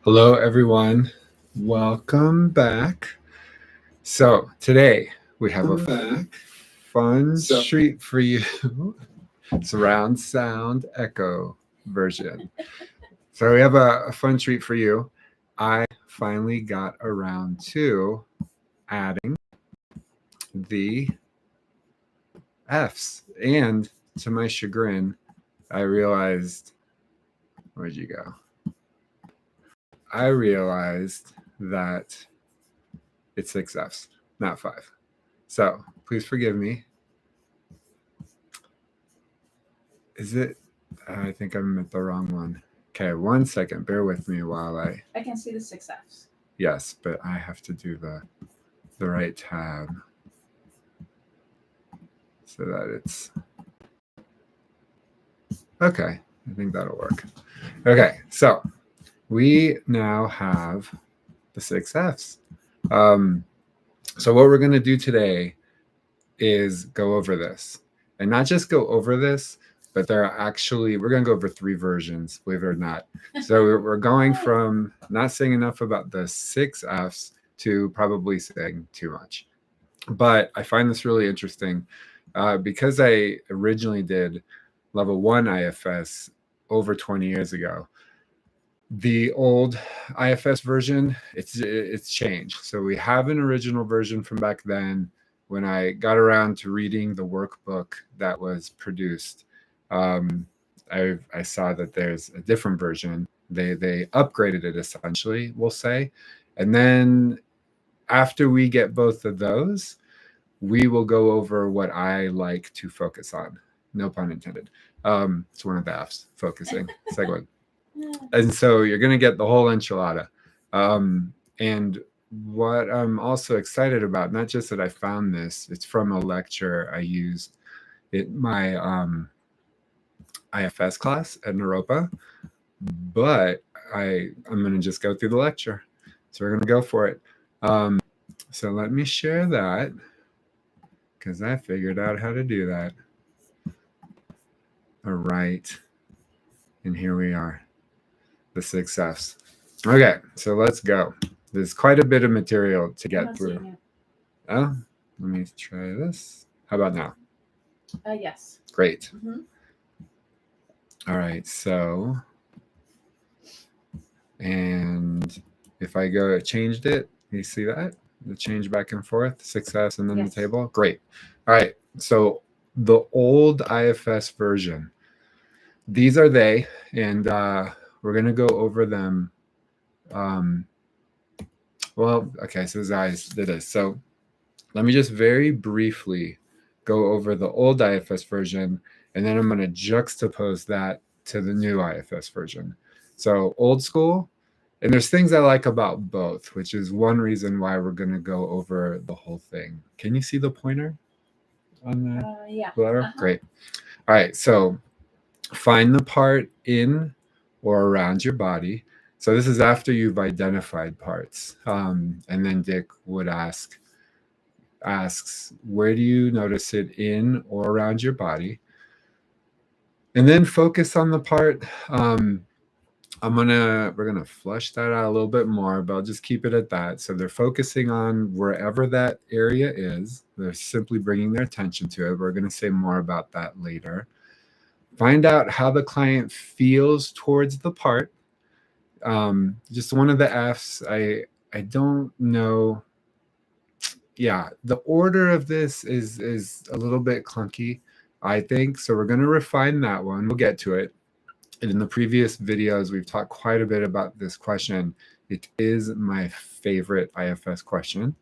Hello, everyone. Welcome back. So, today we have a fun treat for you surround sound echo version. So, we have a fun treat for you. I finally got around to adding the F's, and to my chagrin, I realized where'd you go? I realized that it's 6 F's, not 5. So please forgive me. Is it? I think I'm at the wrong one. Okay, 1 second. Bear with me while I can see the 6 F's. Yes, but I have to do the right tab so that it's okay. I think that'll work. Okay, so we now have the 6 F's. So what we're gonna do today is go over this, and not just go over this, but there are actually we're going to go over 3 versions, believe it or not. So we're going from not saying enough about the 6 F's to probably saying too much. But I find this really interesting because I originally did level 1 IFS over 20 years ago. The old IFS version, it's changed. So we have an original version from back then. When I got around to reading the workbook that was produced, I saw that there's a different version. They upgraded it essentially, we'll say. And then after we get both of those, we will go over what I like to focus on. No pun intended. It's one of the F's, focusing. Second. And so you're going to get the whole enchilada. And what I'm also excited about, not just that I found this, it's from a lecture I used in my IFS class at Naropa, but I'm going to just go through the lecture. So we're going to go for it. So let me share that because I figured out how to do that. All right. And here we are, the 6 F's. Okay, so let's go. There's quite a bit of material to get through. Oh, let me try this. How about now? Yes. Great. All right, so, and if I go changed it, you see that? The change back and forth, 6S and then the table. Great. All right, so the old IFS version, these are they, and we're going to go over them. Well, okay, so I did this. So let me just very briefly go over the old IFS version, and then I'm going to juxtapose that to the new IFS version. So old school, and there's things I like about both, which is one reason why we're going to go over the whole thing. Can you see the pointer on the yeah. letter? Great. All right, so find the part in or around your body. So this is after you've identified parts. And then Dick would asks, where do you notice it in or around your body? And then focus on the part. We're gonna flesh that out a little bit more, but I'll just keep it at that. So they're focusing on wherever that area is. They're simply bringing their attention to it. We're gonna say more about that later. Find out how the client feels towards the part. Just one of the F's. I don't know. Yeah, the order of this is a little bit clunky, I think. So we're going to refine that one. We'll get to it. And in the previous videos, we've talked quite a bit about this question. It is my favorite IFS question.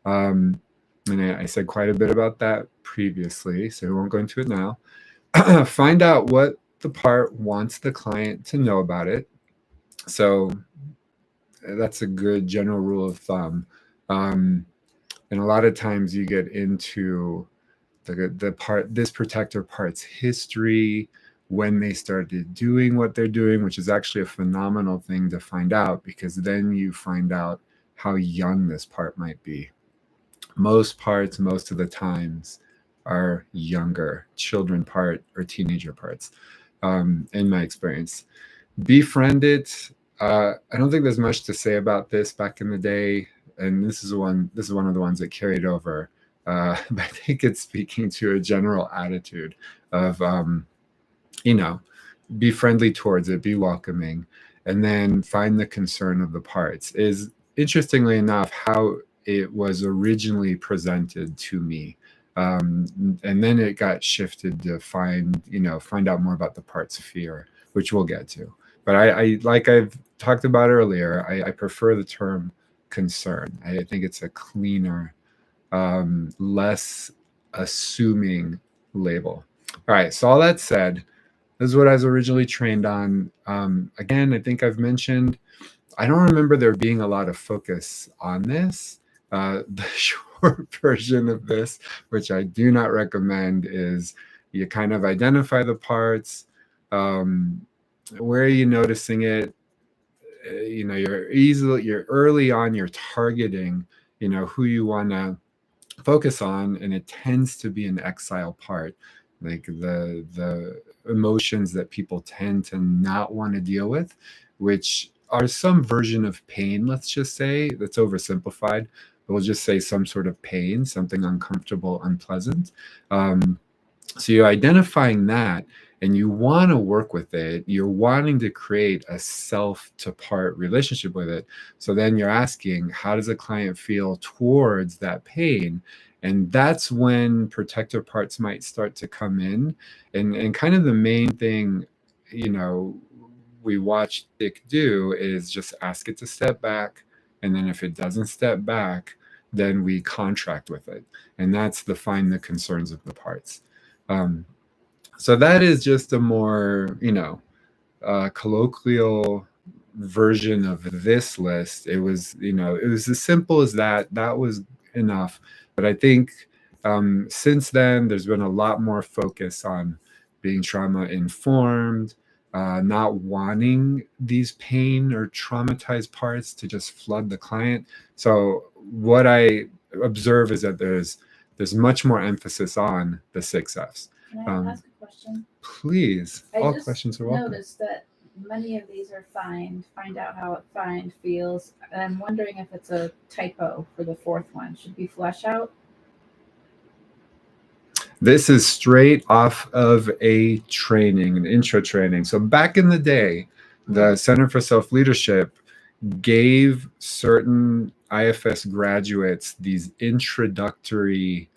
And I said quite a bit about that previously, so we won't go into it now. Find out what the part wants the client to know about it. So that's a good general rule of thumb. And a lot of times you get into this protector part's history, when they started doing what they're doing, which is actually a phenomenal thing to find out, because then you find out how young this part might be. Most parts, most of the times, are younger, children part or teenager parts, in my experience. Befriend it. I don't think there's much to say about this back in the day, and this is one of the ones that carried over. But I think it's speaking to a general attitude of, be friendly towards it, be welcoming, and then find the concern of the parts. Is interestingly enough how it was originally presented to me. And then it got shifted to find out more about the part sphere, which we'll get to. But I like I've talked about earlier, I prefer the term concern. I think it's a cleaner, less assuming label. All right, so all that said, this is what I was originally trained on. Again, I think I've mentioned, I don't remember there being a lot of focus on this. The short version of this, which I do not recommend, is you kind of identify the parts. Where are you noticing it? You're early on, you're targeting, who you want to focus on, and it tends to be an exile part, like the emotions that people tend to not want to deal with, which are some version of pain. Let's just say that's oversimplified. We'll just say some sort of pain, something uncomfortable, unpleasant. So you're identifying that, and you want to work with it. You're wanting to create a self to part relationship with it. So then you're asking, how does a client feel towards that pain? And that's when protector parts might start to come in. And kind of the main thing, we watch Dick do is just ask it to step back. And then if it doesn't step back, then we contract with it. And that's the find the concerns of the parts. So that is just a more, colloquial version of this list. It was as simple as that. That was enough. But I think since then, there's been a lot more focus on being trauma informed, not wanting these pain or traumatized parts to just flood the client. So what I observe is that there's much more emphasis on the 6Fs. Can I ask a question? Please. All questions are welcome. I noticed that many of these are find out how it feels. And I'm wondering if it's a typo for the fourth one. Should be flesh out. This is straight off of a training, an intro training. So back in the day, the Center for Self-Leadership gave certain IFS graduates these introductory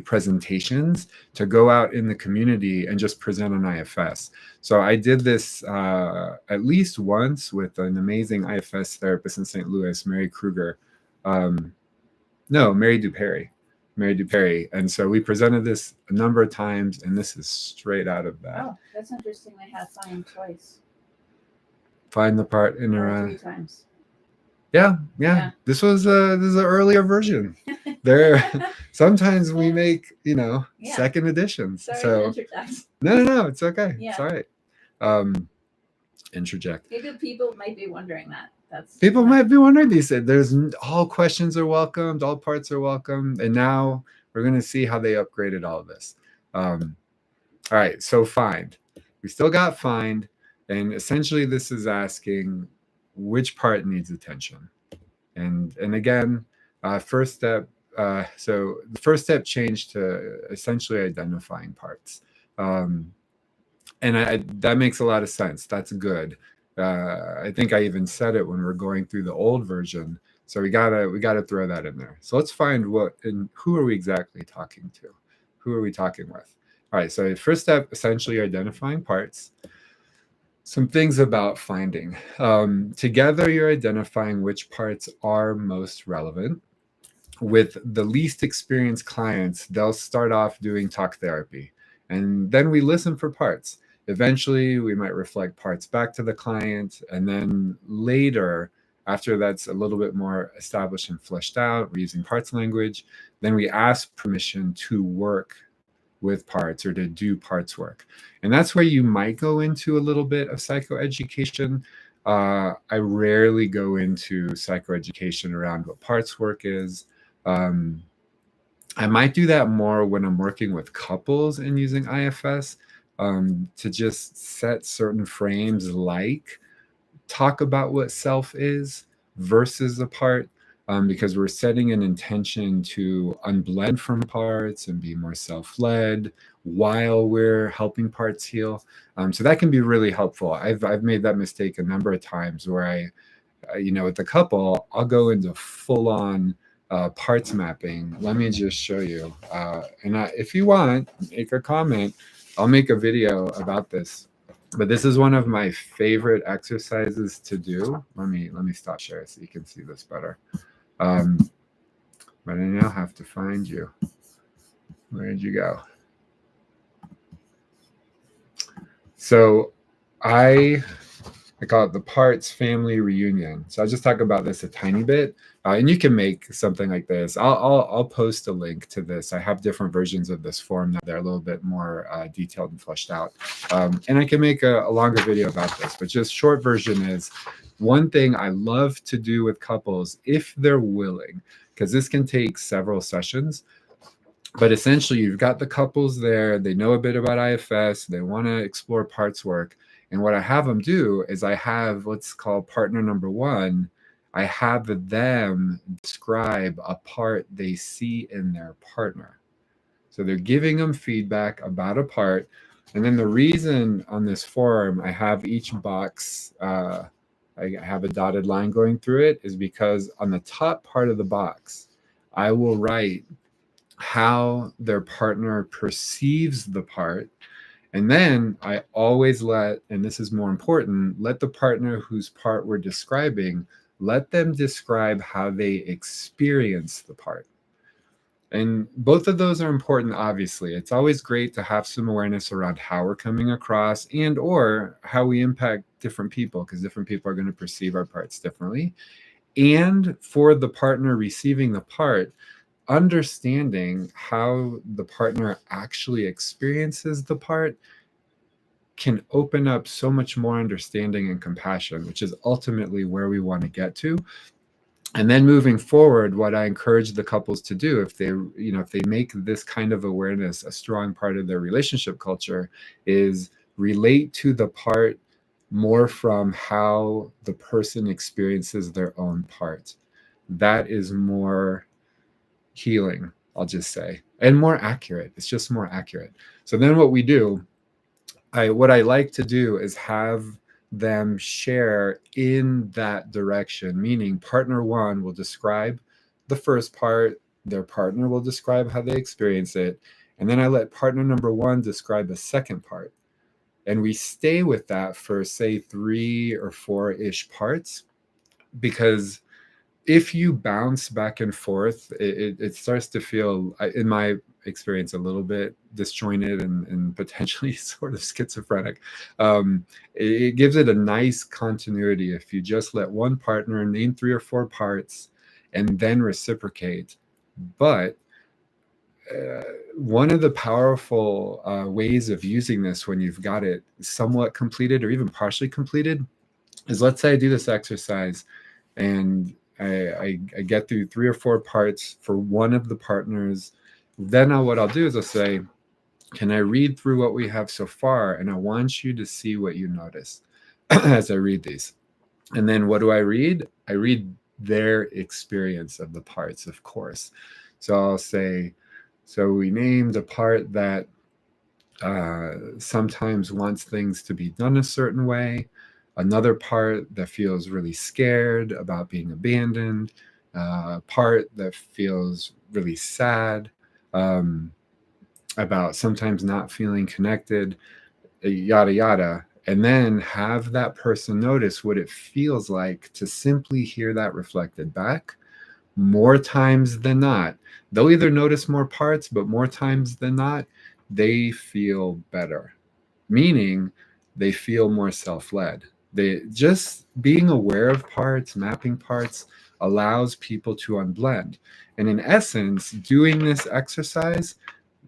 presentations to go out in the community and just present on IFS. So I did this at least once with an amazing IFS therapist in St. Louis, Mary Duperry. And so we presented this a number of times, and this is straight out of that. Oh, that's interesting. They had find twice. Find the part in or 3 times. Yeah. This was an earlier version. There, sometimes we make second editions. Sorry so to interject. No, it's okay. Yeah. It's all right. Interject. Maybe people might be wondering that. People might be wondering these. There's all questions are welcomed, all parts are welcome, and now we're going to see how they upgraded all of this. All right, so find. We still got find, and essentially this is asking which part needs attention. And again, first step. So the first step changed to essentially identifying parts, and that makes a lot of sense. That's good. I think I even said it when we're going through the old version. So we gotta throw that in there. So let's find who are we exactly talking to? Who are we talking with? All right. So first step, essentially identifying parts. Some things about finding. Together, you're identifying which parts are most relevant. With the least experienced clients, they'll start off doing talk therapy, and then we listen for parts. Eventually, we might reflect parts back to the client, and then later, after that's a little bit more established and fleshed out, we're using parts language, then we ask permission to work with parts or to do parts work. And that's where you might go into a little bit of psychoeducation. I rarely go into psychoeducation around what parts work is. I might do that more when I'm working with couples and using IFS. to just set certain frames, like talk about what self is versus a part, because we're setting an intention to unblend from parts and be more self-led while we're helping parts heal. So that can be really helpful. I've made that mistake a number of times where with the couple, I'll go into full-on parts mapping. Let me just show you. If you want, make a comment. I'll make a video about this. But this is one of my favorite exercises to do. Let me stop share so you can see this better. But I now have to find you. Where did you go? So I call it the parts family reunion. So I'll just talk about this a tiny bit, and you can make something like this. I'll post a link to this. I have different versions of this form now. They're a little bit more detailed and fleshed out, and I can make a longer video about this. But just short version is one thing I love to do with couples if they're willing, because this can take several sessions. But essentially, you've got the couples there. They know a bit about IFS. They want to explore parts work. And what I have them do is I have what's called partner number one. I have them describe a part they see in their partner. So they're giving them feedback about a part. And then the reason on this form I have each box, I have a dotted line going through it, is because on the top part of the box, I will write how their partner perceives the part. And then I always let, and this is more important, let the partner whose part we're describing, let them describe how they experience the part. And both of those are important, obviously. It's always great to have some awareness around how we're coming across and or how we impact different people, because different people are going to perceive our parts differently. And for the partner receiving the part, understanding how the partner actually experiences the part can open up so much more understanding and compassion, which is ultimately where we want to get to. And then moving forward, what I encourage the couples to do, if they make this kind of awareness a strong part of their relationship culture, is relate to the part more from how the person experiences their own part. That is more healing, I'll just say, and more accurate. It's just more accurate. So then what we do, what I like to do is have them share in that direction, meaning partner one will describe the first part, their partner will describe how they experience it, and then I let partner number one describe the second part. And we stay with that for, say, 3 or 4-ish parts, because if you bounce back and forth, it starts to feel, in my experience, a little bit disjointed and potentially sort of schizophrenic. It gives it a nice continuity if you just let one partner name 3 or 4 parts and then reciprocate. But one of the powerful ways of using this when you've got it somewhat completed or even partially completed is, let's say I do this exercise and I get through 3 or 4 parts for one of the partners. Then what I'll do is I'll say, can I read through what we have so far? And I want you to see what you notice as I read these. And then what do I read? I read their experience of the parts, of course. So I'll say, so we named a part that sometimes wants things to be done a certain way. Another part that feels really scared about being abandoned, part that feels really sad about sometimes not feeling connected, yada, yada. And then have that person notice what it feels like to simply hear that reflected back. More times than not, they'll either notice more parts, but more times than not, they feel better, meaning they feel more self-led. They just being aware of parts, mapping parts, allows people to unblend. And in essence, doing this exercise,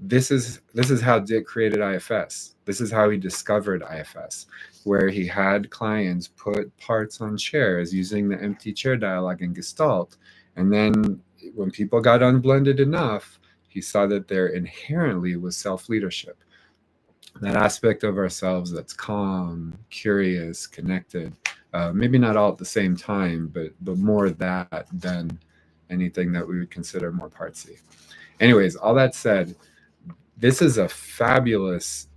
this is how Dick created IFS. This is how he discovered IFS, where he had clients put parts on chairs using the empty chair dialogue in Gestalt. And then when people got unblended enough, he saw that there inherently was self-leadership. that aspect of ourselves that's calm, curious, connected. Maybe not all at the same time, but more that than anything that we would consider more partsy. Anyways, all that said, this is a fabulous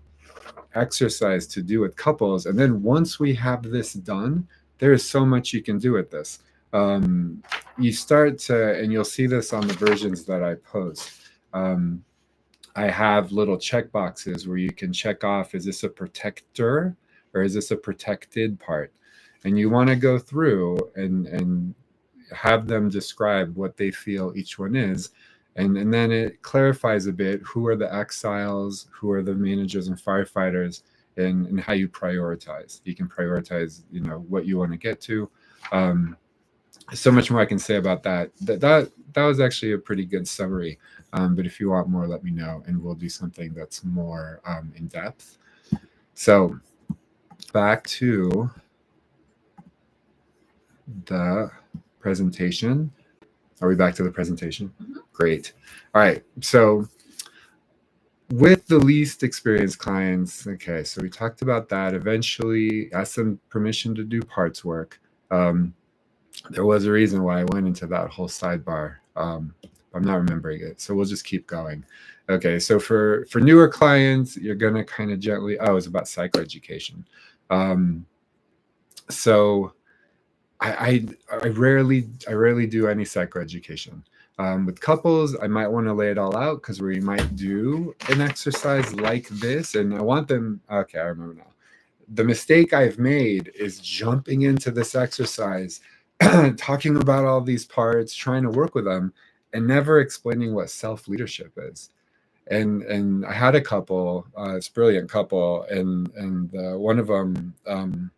exercise to do with couples. And then once we have this done, there is so much you can do with this. You start to, and you'll see this on the versions that I post. I have little check boxes where you can check off, is this a protector or is this a protected part? And you want to go through and have them describe what they feel each one is. And then it clarifies a bit who are the exiles, who are the managers and firefighters, and how you prioritize. You can prioritize, what you want to get to. So much more I can say about that. That was actually a pretty good summary. But if you want more, let me know, and we'll do something that's more in depth. So back to the presentation. Are we back to the presentation? Mm-hmm. Great. All right. So with the least experienced clients, okay, so we talked about that. Eventually asked them permission to do parts work. There was a reason why I went into that whole sidebar. I'm not remembering it, so we'll just keep going. Okay, so for newer clients, you're gonna kind of gently. Oh, it's about psychoeducation. So I rarely do any psychoeducation. With couples, I might want to lay it all out because we might do an exercise like this, and I want them. Okay, I remember now. The mistake I've made is jumping into this exercise, talking about all these parts, trying to work with them, and never explaining what self-leadership is. And I had a couple, it's a brilliant couple, and one of them,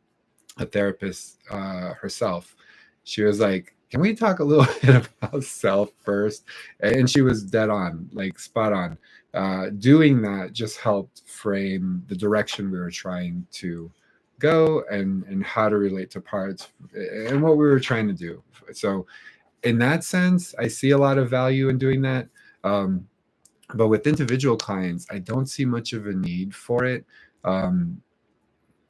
a therapist herself, she was like, can we talk a little bit about self first? And she was dead on, like spot on. Doing that just helped frame the direction we were trying to go and how to relate to parts and what we were trying to do. So in that sense, I see a lot of value in doing that. But with individual clients, I don't see much of a need for it.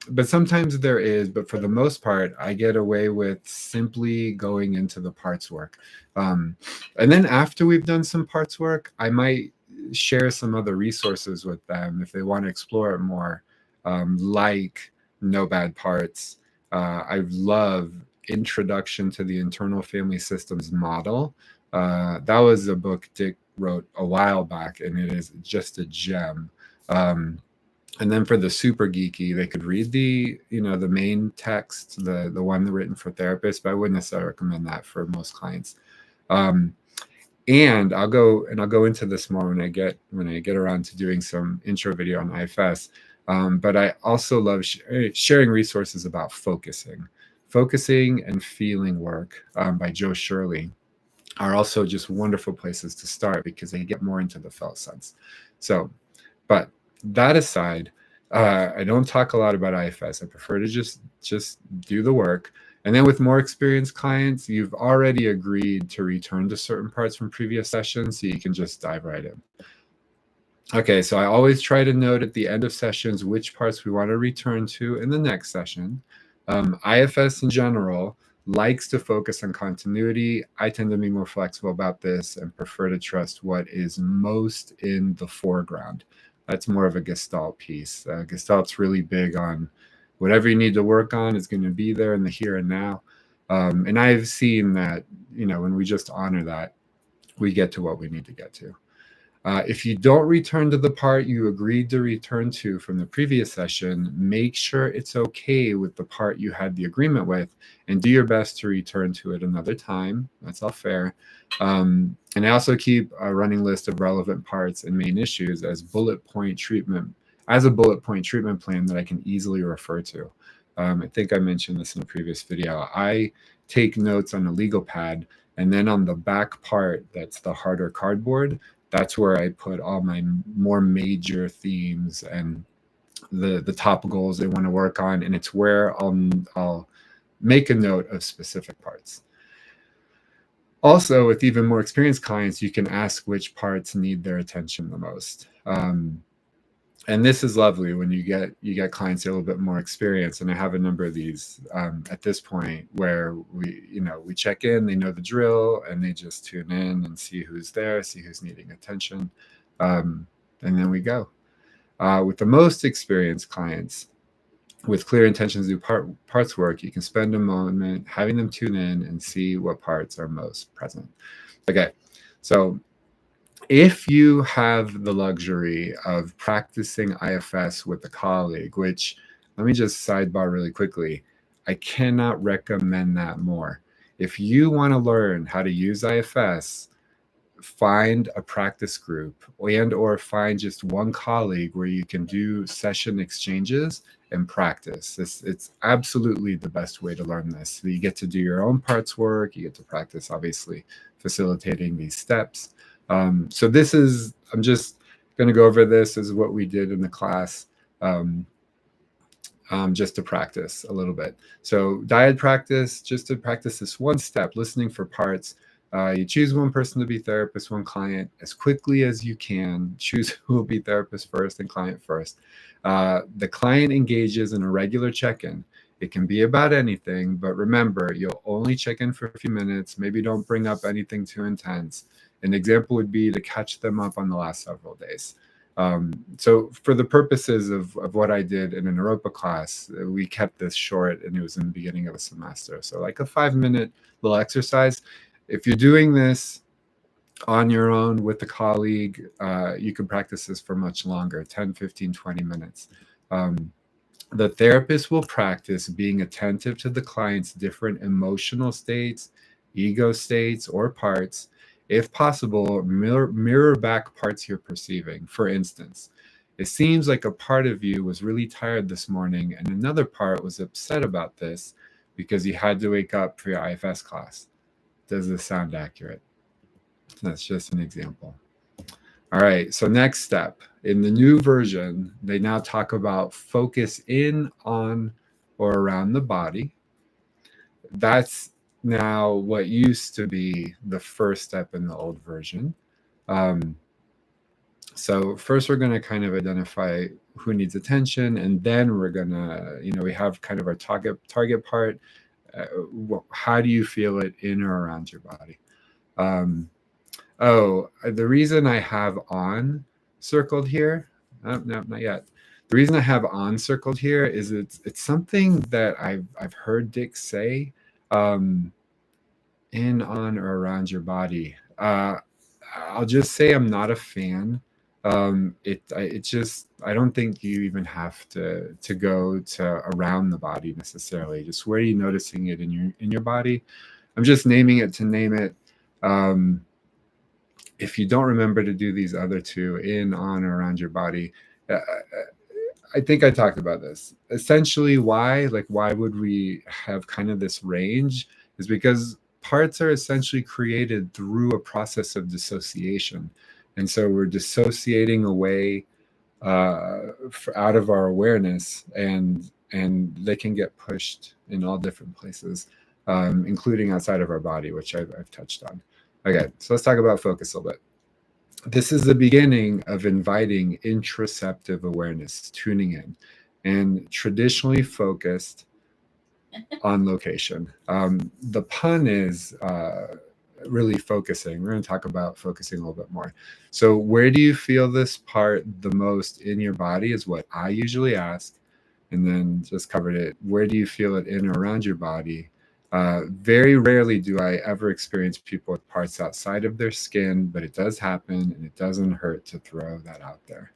But sometimes there is, but for the most part, I get away with simply going into the parts work. And then after we've done some parts work, I might share some other resources with them if they want to explore it more, like No Bad Parts. I love Introduction to the Internal Family Systems Model. That was a book Dick wrote a while back, and it is just a gem. And then for the super geeky, they could read the main text, the one written for therapists, but I wouldn't necessarily recommend that for most clients. And I'll go into this more when I get around to doing some intro video on IFS. But I also love sharing resources about focusing and feeling work by Joe Shirley are also just wonderful places to start because they get more into the felt sense. So, but that aside, I don't talk a lot about IFS. I prefer to just do the work. And then with more experienced clients, you've already agreed to return to certain parts from previous sessions, so you can just dive right in. Okay, so I always try to note at the end of sessions which parts we want to return to in the next session. IFS in general likes to focus on continuity. I tend to be more flexible about this and prefer to trust what is most in the foreground. That's more of a Gestalt piece. Gestalt's really big on whatever you need to work on is going to be there in the here and now. And I've seen that, when we just honor that, we get to what we need to get to. If you don't return to the part you agreed to return to from the previous session, make sure it's okay with the part you had the agreement with and do your best to return to it another time. That's all fair. And I also keep a running list of relevant parts and main issues as a bullet point treatment plan that I can easily refer to. I think I mentioned this in a previous video. I take notes on a legal pad, and then on the back part, that's the harder cardboard, that's where I put all my more major themes and the top goals they want to work on, and it's where I'll make a note of specific parts. Also, with even more experienced clients, you can ask which parts need their attention the most. And this is lovely when you get clients a little bit more experience. And I have a number of these at this point where we check in, they know the drill, and they just tune in and see who's there, see who's needing attention, and then we go. With the most experienced clients, with clear intentions to do parts work, you can spend a moment having them tune in and see what parts are most present. Okay, so if you have the luxury of practicing IFS with a colleague, which, let me just sidebar really quickly, I cannot recommend that more. If you want to learn how to use IFS, find a practice group or find just one colleague where you can do session exchanges and practice. It's absolutely the best way to learn this. So you get to do your own parts work, you get to practice, obviously, facilitating these steps. So I'm just going to go over this as what we did in the class, just to practice a little bit. So dyad practice, just to practice this one step, listening for parts. You choose one person to be therapist, one client, as quickly as you can. Choose who will be therapist first and client first. The client engages in a regular check-in. It can be about anything, but remember, you'll only check in for a few minutes. Maybe don't bring up anything too intense. An example would be to catch them up on the last several days. So for the purposes of what I did in a Naropa class, we kept this short, and it was in the beginning of a semester. So like a 5-minute little exercise. If you're doing this on your own with a colleague, you can practice this for much longer, 10, 15, 20 minutes. The therapist will practice being attentive to the client's different emotional states, ego states, or parts. If possible, mirror back parts you're perceiving. For instance, it seems like a part of you was really tired this morning, and another part was upset about this because you had to wake up for your IFS class. Does this sound accurate? That's just an example. All right, so next step. In the new version, they now talk about focus in, on, or around the body. That's now what used to be the first step in the old version. So first we're going to kind of identify who needs attention, and then we're going to, we have kind of our target part. How do you feel it in or around your body? The reason I have on circled here, no, not yet. The reason I have on circled here is it's something that I've heard Dick say, in, on, or around your body. I'll just say I'm not a fan. It just, I don't think you even have to go to around the body necessarily. Just where are you noticing it in your body? I'm just naming it to name it. If you don't remember to do these other two, in, on, or around your body, I think I talked about this. Essentially, why would we have kind of this range is because parts are essentially created through a process of dissociation. And so we're dissociating away out of our awareness, and they can get pushed in all different places, including outside of our body, which I've touched on. Okay, so let's talk about focus a little bit. This is the beginning of inviting interoceptive awareness, tuning in, and traditionally focused on location. The pun is really focusing. We're going to talk about focusing a little bit more. So where do you feel this part the most in your body is what I usually ask, and then just covered it. Where do you feel it in or around your body? Very rarely do I ever experience people with parts outside of their skin, but it does happen, and it doesn't hurt to throw that out there.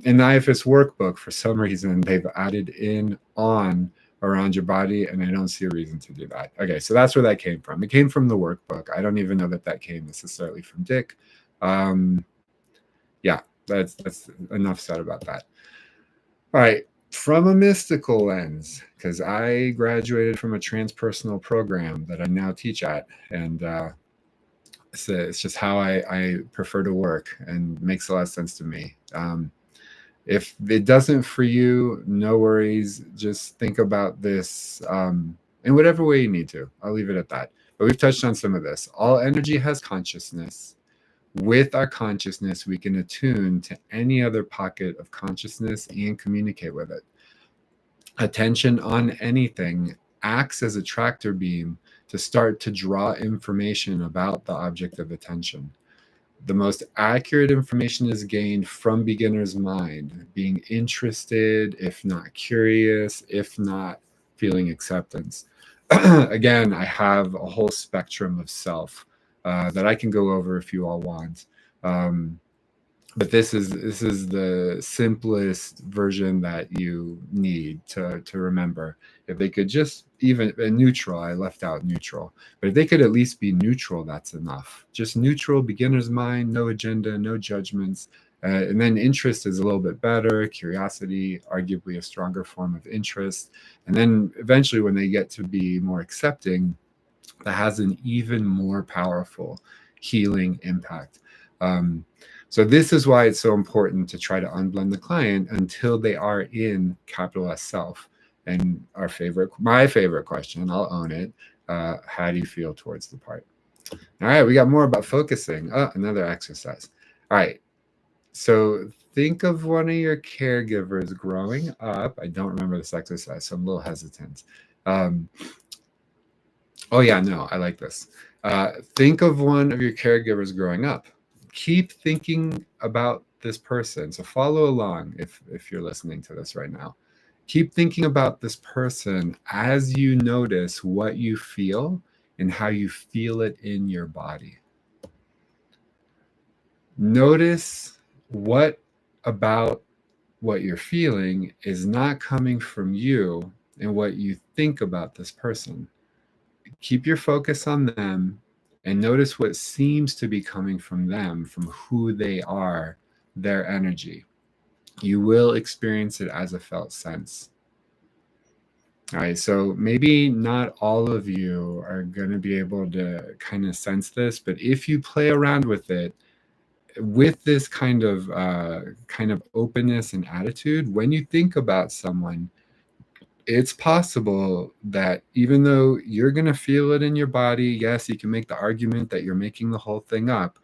In the IFS workbook, for some reason, they've added in, on, around your body, and I don't see a reason to do that. Okay, so that's where that came from. It came from the workbook. I don't even know that came necessarily from Dick. Yeah, that's enough said about that. All right. From a mystical lens, because I graduated from a transpersonal program that I now teach at, and it's just how I prefer to work, and makes a lot of sense to me. If it doesn't for you, no worries. Just think about this in whatever way you need to. I'll leave it at that. But we've touched on some of this. All energy has consciousness. With our consciousness, we can attune to any other pocket of consciousness and communicate with it. Attention on anything acts as a tractor beam to start to draw information about the object of attention. The most accurate information is gained from beginner's mind, being interested, if not curious, if not feeling acceptance. Again, I have a whole spectrum of self that I can go over if you all want. But this is the simplest version that you need to remember. If they could just even neutral, I left out neutral, but if they could at least be neutral, that's enough. Just neutral, beginner's mind, no agenda, no judgments. And then interest is a little bit better. Curiosity, arguably a stronger form of interest. And then eventually when they get to be more accepting, that has an even more powerful healing impact. So this is why it's so important to try to unblend the client until they are in capital S self. And my favorite question, I'll own it. How do you feel towards the part? All right, we got more about focusing. Oh, another exercise. All right. So think of one of your caregivers growing up. I don't remember this exercise, so I'm a little hesitant. Oh yeah, no, I like this. Think of one of your caregivers growing up. Keep thinking about this person. So follow along if you're listening to this right now. Keep thinking about this person as you notice what you feel and how you feel it in your body. Notice what about what you're feeling is not coming from you and what you think about this person. Keep your focus on them and notice what seems to be coming from them, from who they are, their energy. You will experience it as a felt sense. All right, so maybe not all of you are going to be able to kind of sense this, but if you play around with it, with this kind of openness and attitude, when you think about someone, it's possible that even though you're going to feel it in your body, yes, you can make the argument that you're making the whole thing up.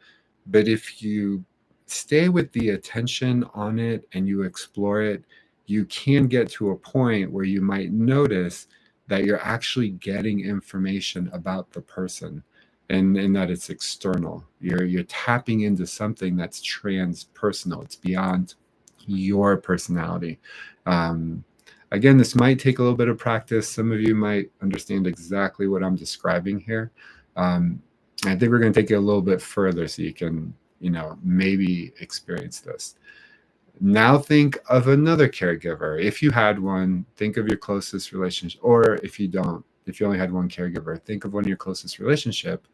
But if you stay with the attention on it and you explore it, you can get to a point where you might notice that you're actually getting information about the person and that it's external. You're tapping into something that's transpersonal. It's beyond your personality. Again, this might take a little bit of practice. Some of you might understand exactly what I'm describing here. I think we're going to take it a little bit further so you can, maybe experience this. Now think of another caregiver. If you had one, think of your closest relationship. Or if you don't, if you only had one caregiver, think of one of your closest relationship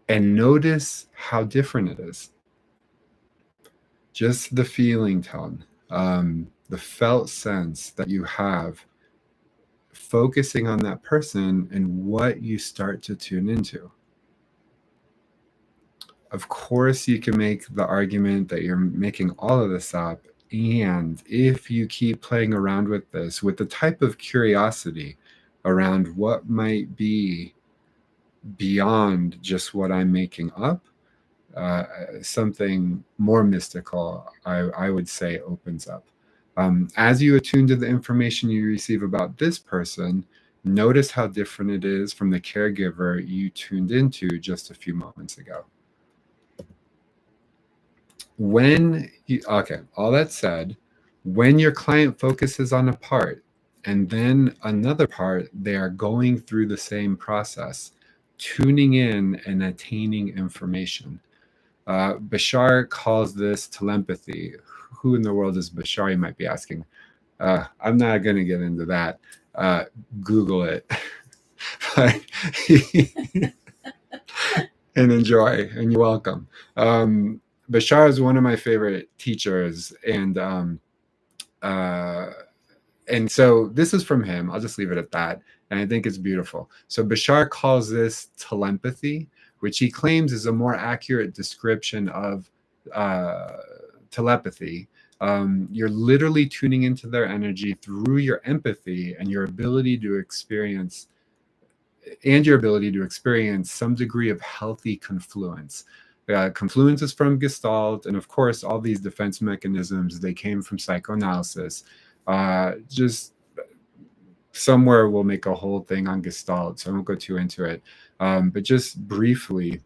and notice how different it is. Just the feeling tone. The felt sense that you have focusing on that person and what you start to tune into. Of course, you can make the argument that you're making all of this up. And if you keep playing around with this, with the type of curiosity around what might be beyond just what I'm making up, something more mystical, I would say, opens up. As you attune to the information you receive about this person, notice how different it is from the caregiver you tuned into just a few moments ago. All that said, when your client focuses on a part and then another part, they are going through the same process, tuning in and attaining information. Bashar calls this telepathy. Who in the world is Bashar, you might be asking. I'm not going to get into that. Google it. And enjoy, and you're welcome. Bashar is one of my favorite teachers, and so this is from him. I'll just leave it at that, and I think it's beautiful. So Bashar calls this telepathy, which he claims is a more accurate description of telepathy. You're literally tuning into their energy through your empathy and your ability to experience some degree of healthy confluence. Confluence is from Gestalt, and of course, all these defense mechanisms, they came from psychoanalysis. Just somewhere we'll make a whole thing on Gestalt, so I won't go too into it. But just briefly,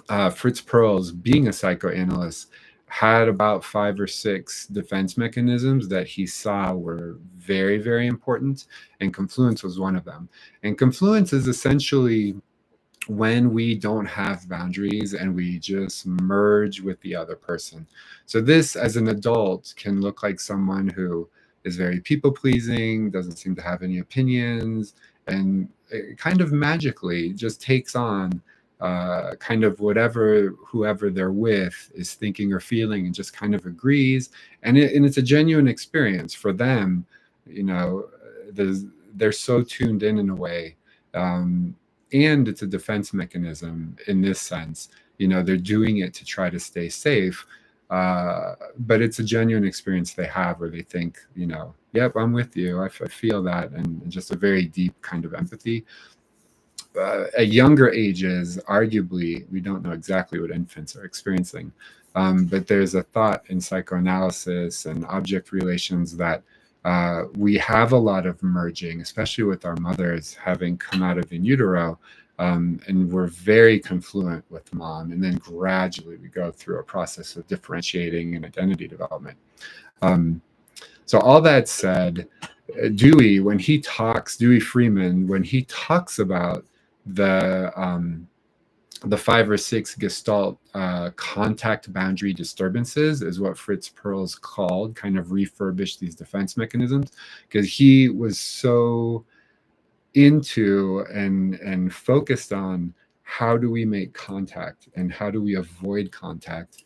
Fritz Perls, being a psychoanalyst, had about 5 or 6 defense mechanisms that he saw were very, very important, and confluence was one of them. And confluence is essentially when we don't have boundaries and we just merge with the other person. So this, as an adult, can look like someone who is very people pleasing, doesn't seem to have any opinions, and it kind of magically just takes on kind of whoever they're with is thinking or feeling, and just kind of agrees. And it's a genuine experience for them. You know, they're so tuned in a way. And it's a defense mechanism in this sense. You know, they're doing it to try to stay safe, but it's a genuine experience they have where they think, you know, yep, I'm with you. I feel that, and just a very deep kind of empathy. At younger ages, arguably, we don't know exactly what infants are experiencing, but there's a thought in psychoanalysis and object relations that we have a lot of merging, especially with our mothers having come out of in utero, and we're very confluent with mom, and then gradually we go through a process of differentiating and identity development. So all that said, Dewey Freeman, when he talks about the 5 or 6 Gestalt contact boundary disturbances, is what Fritz Perls called, kind of refurbished these defense mechanisms, because he was so into and focused on how do we make contact and how do we avoid contact.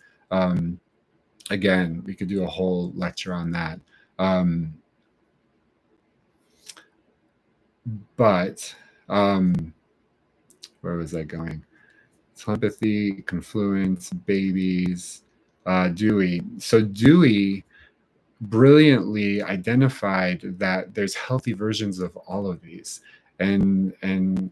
Again, we could do a whole lecture on that. But where was I going? Telepathy, confluence, babies, Dewey. So Dewey brilliantly identified that there's healthy versions of all of these. And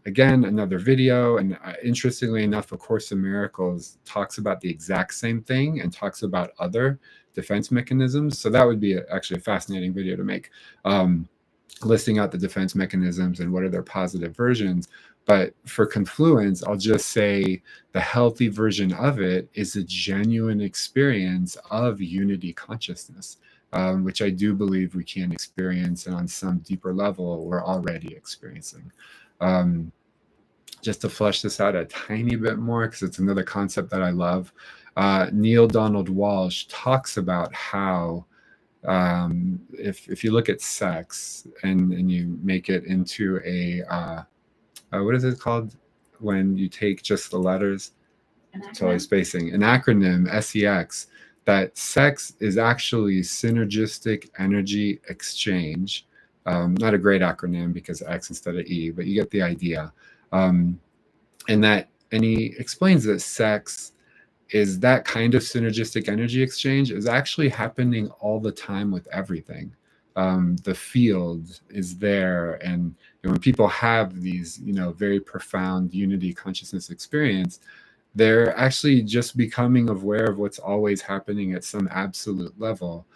again, another video, and interestingly enough, A Course in Miracles talks about the exact same thing and talks about other defense mechanisms. So that would be actually a fascinating video to make, listing out the defense mechanisms and what are their positive versions. But for confluence, I'll just say the healthy version of it is a genuine experience of unity consciousness, which I do believe we can experience, and on some deeper level, we're already experiencing. Just to flesh this out a tiny bit more, because it's another concept that I love, Neil Donald Walsh talks about how if you look at sex and you make it into a what is it called when you take just the letters? Totally spacing. An acronym, SEX, that sex is actually synergistic energy exchange. Not a great acronym because X instead of E, but you get the idea. And he explains that sex is that kind of synergistic energy exchange is actually happening all the time with everything. The field is there, and when people have these, very profound unity consciousness experience, they're actually just becoming aware of what's always happening at some absolute level.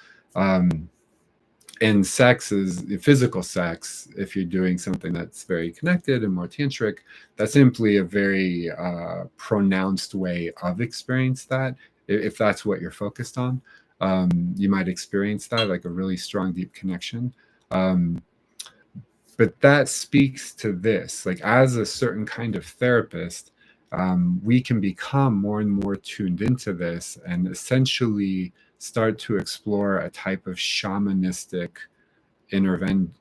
And sex is physical sex. If you're doing something that's very connected and more tantric, that's simply a very pronounced way of experience that. If that's what you're focused on, you might experience that, like a really strong, deep connection. But that speaks to this, like as a certain kind of therapist, we can become more and more tuned into this and essentially start to explore a type of shamanistic intervening.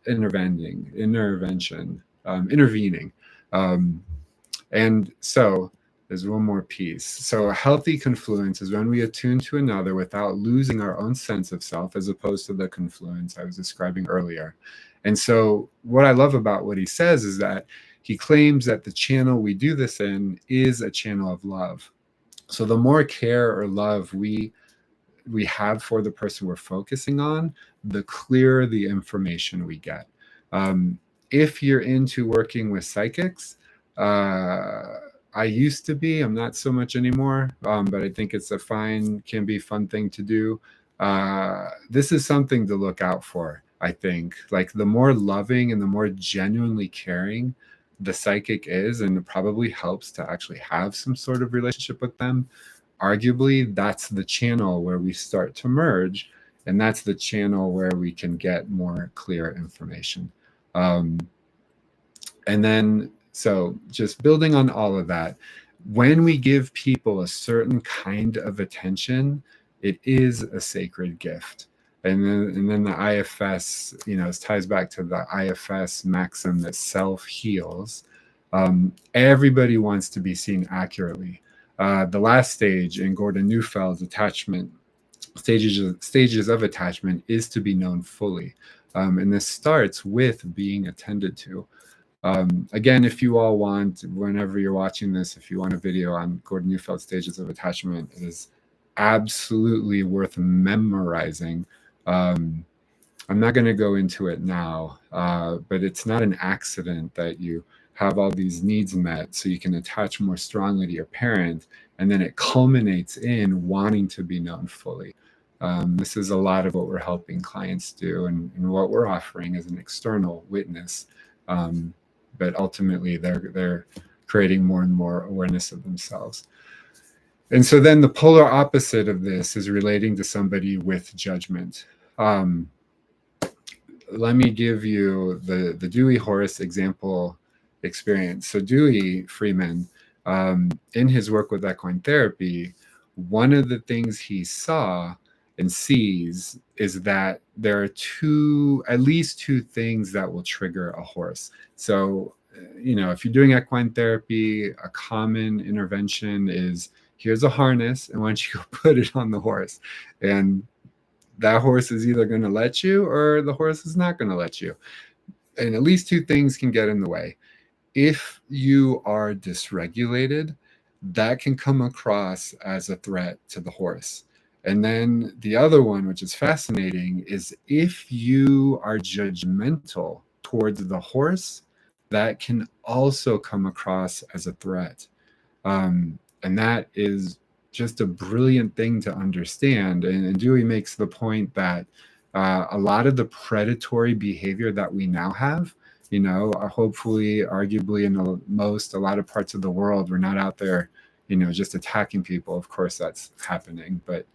And so there's one more piece. So a healthy confluence is when we attune to another without losing our own sense of self, as opposed to the confluence I was describing earlier. And so what I love about what he says is that he claims that the channel we do this in is a channel of love. So the more care or love we have for the person we're focusing on, the clearer the information we get. If you're into working with psychics, I used to be. I'm not so much anymore, but I think it's can be fun thing to do. This is something to look out for, I think. Like the more loving and the more genuinely caring the psychic is, and it probably helps to actually have some sort of relationship with them, arguably that's the channel where we start to merge, and that's the channel where we can get more clear information. And then, so just building on all of that, when we give people a certain kind of attention, it is a sacred gift. And then the IFS, it ties back to the IFS maxim that self heals. Everybody wants to be seen accurately. The last stage in Gordon Neufeld's attachment stages of attachment is to be known fully. And this starts with being attended to. Again, if you all want, whenever you're watching this, if you want a video on Gordon Neufeld's stages of attachment, it is absolutely worth memorizing. I'm not going to go into it now, but it's not an accident that you have all these needs met so you can attach more strongly to your parent, and then it culminates in wanting to be known fully. This is a lot of what we're helping clients do, and what we're offering as an external witness. But ultimately, they're creating more and more awareness of themselves. And so then the polar opposite of this is relating to somebody with judgment. Let me give you the Dewey Horace example experience. So Dewey Freeman, in his work with equine therapy, one of the things he saw and sees is that there are at least two things that will trigger a horse. So, if you're doing equine therapy, a common intervention is, here's a harness, and why don't you go put it on the horse? And that horse is either going to let you or the horse is not going to let you. And at least two things can get in the way. If you are dysregulated, that can come across as a threat to the horse. And then the other one, which is fascinating, is if you are judgmental towards the horse, that can also come across as a threat. And that is just a brilliant thing to understand. And Dewey makes the point that a lot of the predatory behavior that we now have, hopefully, arguably in a lot of parts of the world, we're not out there, just attacking people. Of course, that's happening. But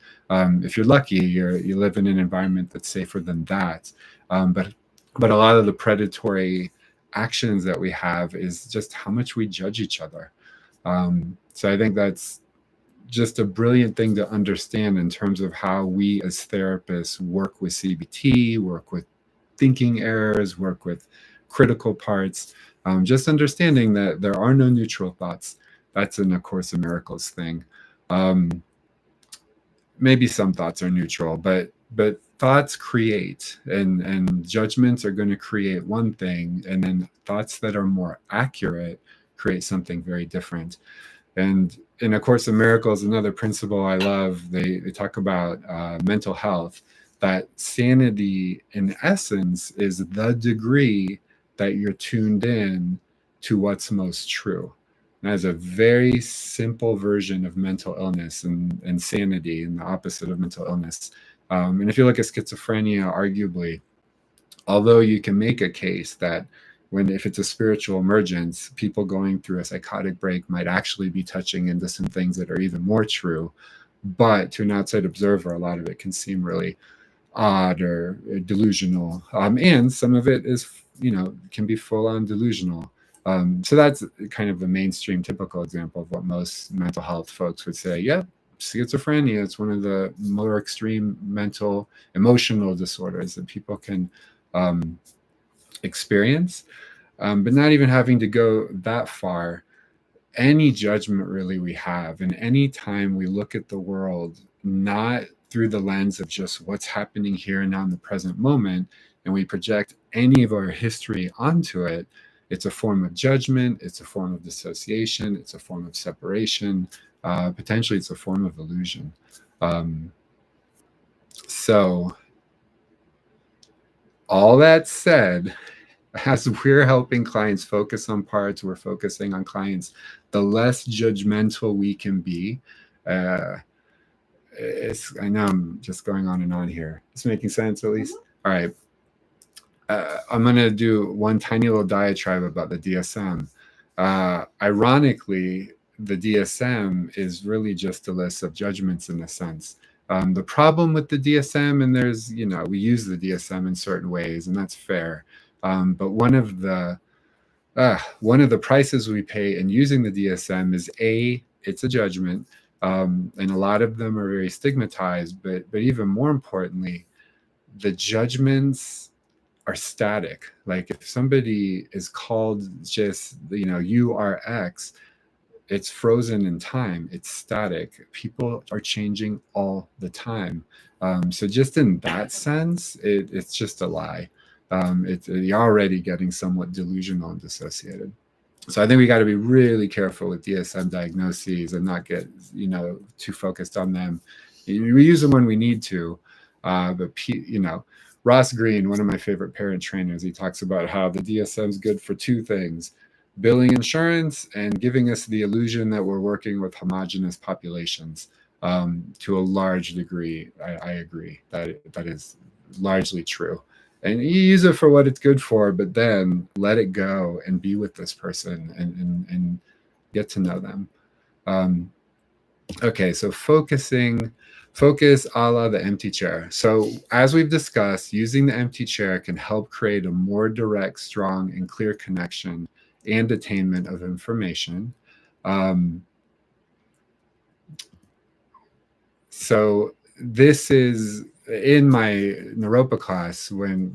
if you're lucky, you live in an environment that's safer than that. But a lot of the predatory actions that we have is just how much we judge each other. So I think that's just a brilliant thing to understand in terms of how we as therapists work with CBT, work with thinking errors, work with critical parts. Just understanding that there are no neutral thoughts. That's in A Course in Miracles thing. Maybe some thoughts are neutral, but thoughts create, and judgments are going to create one thing, and then thoughts that are more accurate create something very different. And in A Course in Miracles, another principle I love, they talk about mental health, that sanity in essence is the degree that you're tuned in to what's most true. And that's a very simple version of mental illness and sanity, and the opposite of mental illness. And if you look at schizophrenia, arguably, although you can make a case that if it's a spiritual emergence, people going through a psychotic break might actually be touching into some things that are even more true. But to an outside observer, a lot of it can seem really odd or delusional. And some of it is, can be full on delusional. So that's kind of the mainstream typical example of what most mental health folks would say. Yep, schizophrenia is one of the more extreme emotional disorders that people can experience, but not even having to go that far. Any judgment really we have, and any time we look at the world not through the lens of just what's happening here and now in the present moment, and we project any of our history onto it, it's a form of judgment, it's a form of dissociation, it's a form of separation, potentially it's a form of illusion. So all that said, As we're helping clients focus on parts, we're focusing on clients, the less judgmental we can be. Uh, I know I'm just going on and on here. It's making sense at least. All right. I'm going to do one tiny little diatribe about the DSM. Ironically, the DSM is really just a list of judgments in a sense. The problem with the DSM, and there's, we use the DSM in certain ways, and that's fair. But one of the prices we pay in using the DSM is it's a judgment, and a lot of them are very stigmatized. But even more importantly, the judgments are static. Like if somebody is called just, you are X, it's frozen in time. It's static. People are changing all the time. So just in that sense, it's just a lie. You're already getting somewhat delusional and dissociated. So I think we got to be really careful with DSM diagnoses and not get, too focused on them. We use them when we need to, but Ross Green, one of my favorite parent trainers, he talks about how the DSM is good for two things: billing insurance and giving us the illusion that we're working with homogenous populations. To a large degree, I agree that is largely true. And you use it for what it's good for, but then let it go and be with this person and get to know them. Okay, so focus a la the empty chair. So as we've discussed, using the empty chair can help create a more direct, strong, and clear connection and attainment of information. So this is in my Naropa class when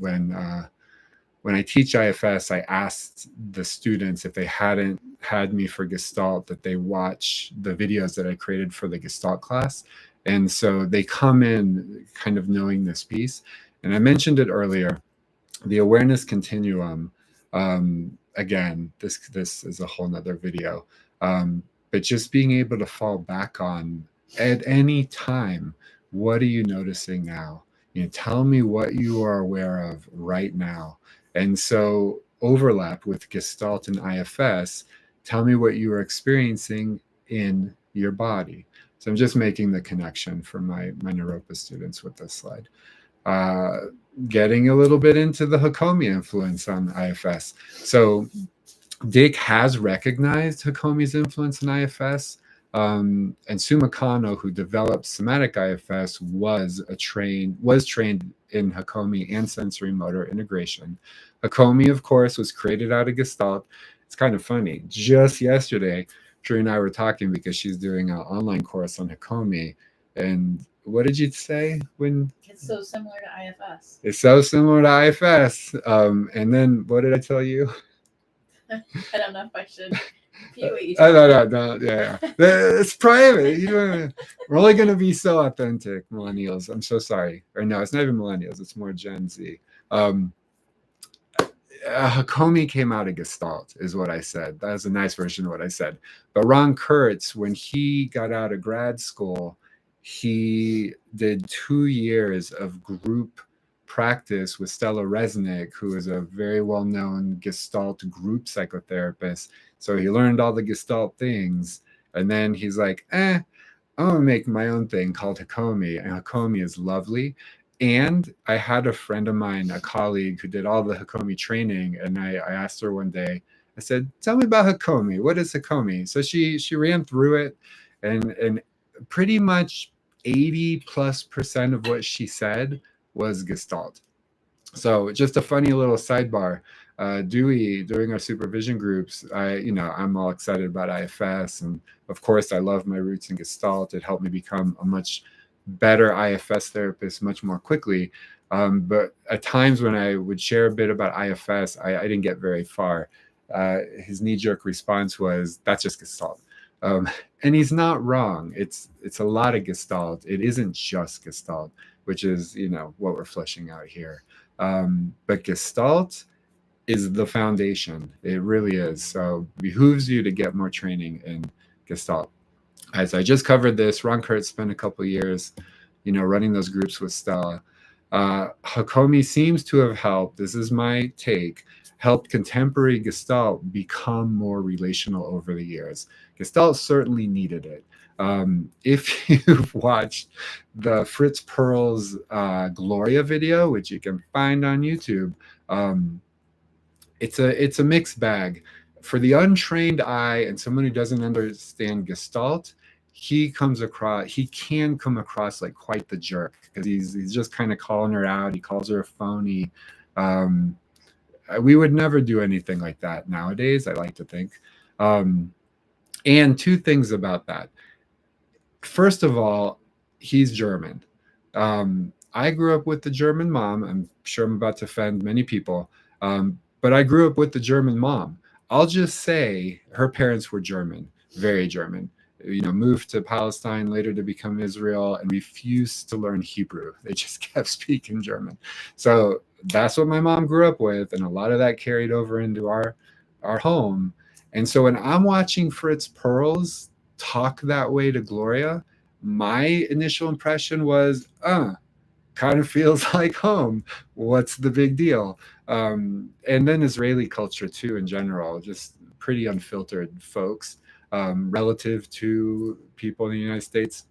I teach IFS, I asked the students if they hadn't had me for Gestalt, that they watch the videos that I created for the Gestalt class. And so they come in kind of knowing this piece. And I mentioned it earlier, the awareness continuum. Again, this is a whole nother video. But just being able to fall back on at any time, what are you noticing now? Tell me what you are aware of right now. And so overlap with Gestalt and IFS, tell me what you are experiencing in your body. So I'm just making the connection for my Naropa students with this slide. Getting a little bit into the Hakomi influence on IFS. So Dick has recognized Hakomi's influence in IFS. And Suma Kano, who developed somatic IFS, was trained in Hakomi and sensory motor integration. Hakomi, of course, was created out of Gestalt. It's kind of funny. Just yesterday, Cherie and I were talking because she's doing an online course on Hakomi. And what did you say when? It's so similar to IFS. It's so similar to IFS. And then what did I tell you? I don't know if I should. No, yeah. It's private. We're only going to be so authentic, millennials. I'm so sorry. Or no, it's not even millennials. It's more Gen Z. Hakomi came out of Gestalt, is what I said. That was a nice version of what I said. But Ron Kurtz, when he got out of grad school, he did 2 years of group practice with Stella Resnick, who is a very well-known Gestalt group psychotherapist. So he learned all the Gestalt things, and then he's like, I'm gonna make my own thing called Hakomi, and Hakomi is lovely. And I had a friend of mine, a colleague, who did all the Hakomi training, and I asked her one day, I said, tell me about Hakomi. What is Hakomi? So she ran through it, and pretty much 80+% of what she said was Gestalt. So just a funny little sidebar. Dewey, during our supervision groups, I'm all excited about IFS, and of course I love my roots in Gestalt. It helped me become a much better IFS therapist much more quickly. But at times when I would share a bit about IFS, I didn't get very far. His knee-jerk response was, that's just Gestalt. And he's not wrong. It's a lot of Gestalt. It isn't just Gestalt, which is, what we're fleshing out here. But Gestalt is the foundation. It really is. So it behooves you to get more training in Gestalt. As I just covered this, Ron Kurtz spent a couple of years, running those groups with Stella. Hakomi seems to have helped, this is my take, helped contemporary Gestalt become more relational over the years. Gestalt certainly needed it. If you've watched the Fritz Perls Gloria video, which you can find on YouTube, it's a mixed bag. For the untrained eye and someone who doesn't understand Gestalt, he can come across like quite the jerk, because he's just kind of calling her out. He calls her a phony. Um, we would never do anything like that nowadays, I like to think. And two things about that. First of all, he's German. I grew up with the German mom. I'm sure I'm about to offend many people, but I grew up with the German mom. I'll just say her parents were German, very German. You know, moved to Palestine later to become Israel and refused to learn Hebrew. They just kept speaking German. So that's what my mom grew up with, and a lot of that carried over into our home. And so when I'm watching Fritz Perls talk that way to Gloria, my initial impression was, kind of feels like home. What's the big deal? And then Israeli culture too, in general, just pretty unfiltered folks relative to people in the United States.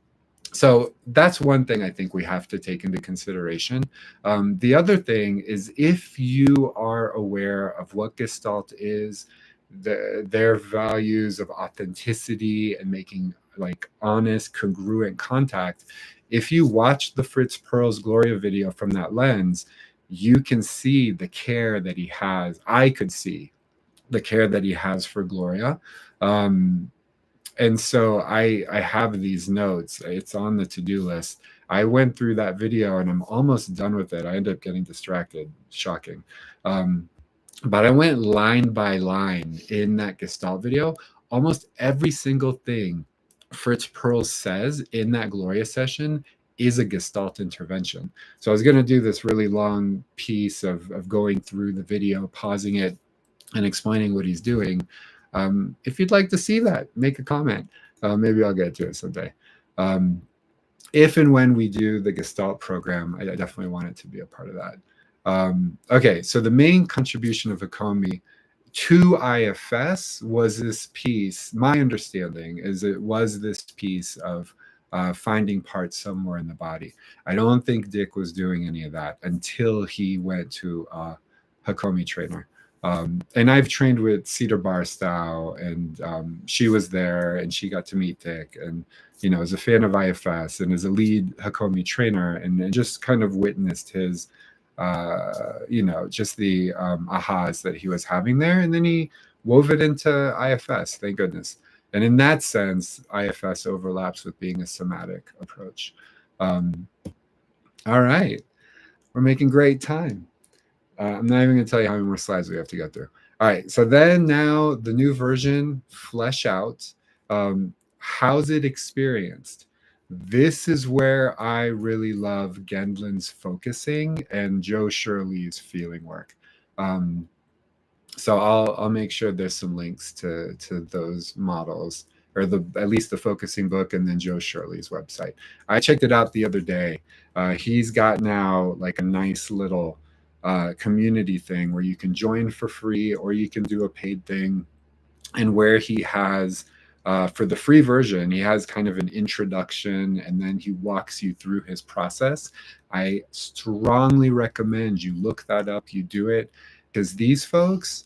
So that's one thing I think we have to take into consideration. The other thing is, if you are aware of what Gestalt is, their values of authenticity and making like honest, congruent contact, if you watch the Fritz Perls Gloria video from that lens, you can see the care that he has. I could see the care that he has for Gloria. And so I have these notes. It's on the to-do list. I went through that video and I'm almost done with it. I ended up getting distracted. Shocking. But I went line by line in that Gestalt video. Almost every single thing Fritz Perls says in that Gloria session is a Gestalt intervention. So I was going to do this really long piece of going through the video, pausing it, and explaining what he's doing. If you'd like to see that, make a comment. Maybe I'll get to it someday. If and when we do the Gestalt program, I definitely want it to be a part of that. Okay, so the main contribution of Hakomi to IFS was this piece. My understanding is it was this piece of finding parts somewhere in the body. I don't think Dick was doing any of that until he went to a Hakomi trainer. And I've trained with Cedar Barstow, and she was there, and she got to meet Dick, and is a fan of IFS and is a lead Hakomi trainer, and just kind of witnessed his, just the ahas that he was having there, and then he wove it into IFS. Thank goodness. And in that sense, IFS overlaps with being a somatic approach. All right, we're making great time. I'm not even going to tell you how many more slides we have to go through. All right, so then now the new version, flesh out. How's it experienced? This is where I really love Gendlin's focusing and Joe Shirley's feeling work. So I'll make sure there's some links to those models, or at least the focusing book, and then Joe Shirley's website. I checked it out the other day. He's got now like a nice little community thing where you can join for free or you can do a paid thing, and where he has for the free version, he has kind of an introduction and then he walks you through his process. I strongly recommend you look that up, you do it, because these folks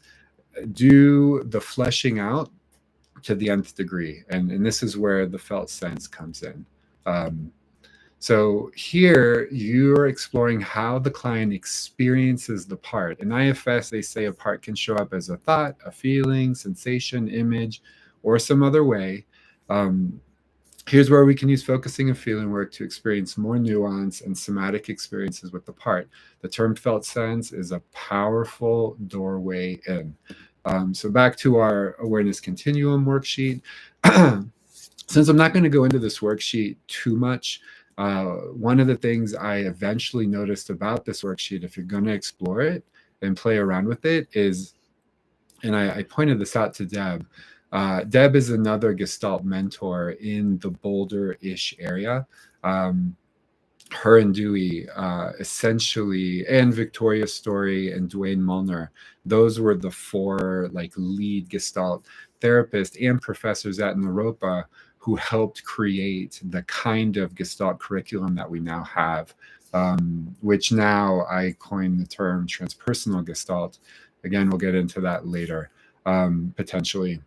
do the fleshing out to the nth degree, and this is where the felt sense comes in. So here you're exploring how the client experiences the part. In IFS, they say a part can show up as a thought, a feeling, sensation, image, or some other way. Here's where we can use focusing and feeling work to experience more nuance and somatic experiences with the part. The term felt sense is a powerful doorway in. So back to our awareness continuum worksheet. Since I'm not going to go into this worksheet too much, one of the things I eventually noticed about this worksheet, if you're going to explore it and play around with it, is, and I pointed this out to Deb, Deb is another Gestalt mentor in the Boulder-ish area. her and Dewey essentially, and Victoria Story and Duane Mulner, those were the four like lead Gestalt therapists and professors at Naropa who helped create the kind of Gestalt curriculum that we now have, which now I coined the term transpersonal Gestalt. Again, we'll get into that later, potentially.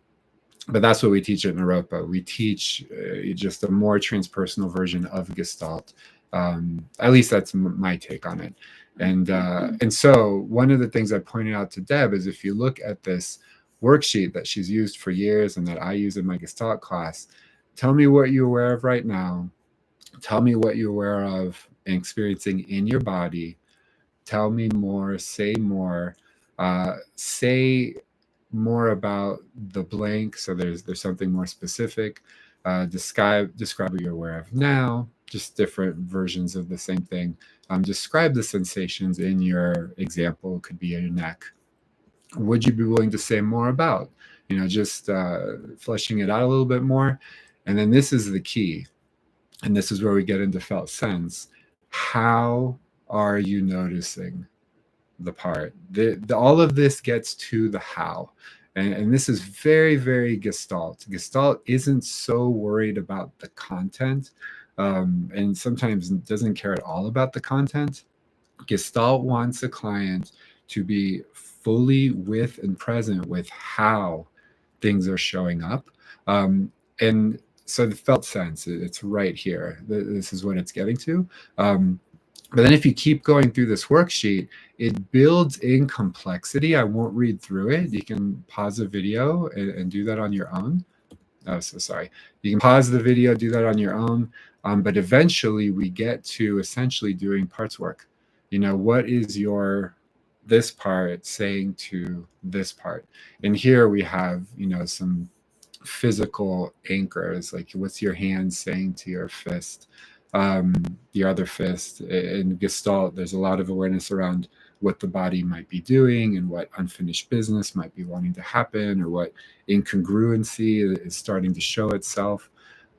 But that's what we teach at Naropa. We teach just a more transpersonal version of Gestalt. At least that's my take on it. And so one of the things I pointed out to Deb is if you look at this worksheet that she's used for years and that I use in my Gestalt class, tell me what you're aware of right now. Tell me what you're aware of and experiencing in your body. Tell me more, say more, say more about the blank. So there's something more specific. Describe what you're aware of now, just different versions of the same thing. Describe the sensations in your example. It could be in your neck. Would you be willing to say more about? Just fleshing it out a little bit more. And then this is the key. And this is where we get into felt sense. How are you noticing the part? All of this gets to the how. And this is very, very Gestalt. Gestalt isn't so worried about the content, and sometimes doesn't care at all about the content. Gestalt wants a client to be fully with and present with how things are showing up. And so the felt sense, it's right here. This is what it's getting to. But then if you keep going through this worksheet, it builds in complexity. I won't read through it. You can pause the video and do that on your own. Oh, so sorry. You can pause the video, do that on your own. But eventually we get to essentially doing parts work. What is this part saying to this part? And here we have, some physical anchors, like what's your hand saying to your fist? Your other fist. In Gestalt, there's a lot of awareness around what the body might be doing and what unfinished business might be wanting to happen, or what incongruency is starting to show itself.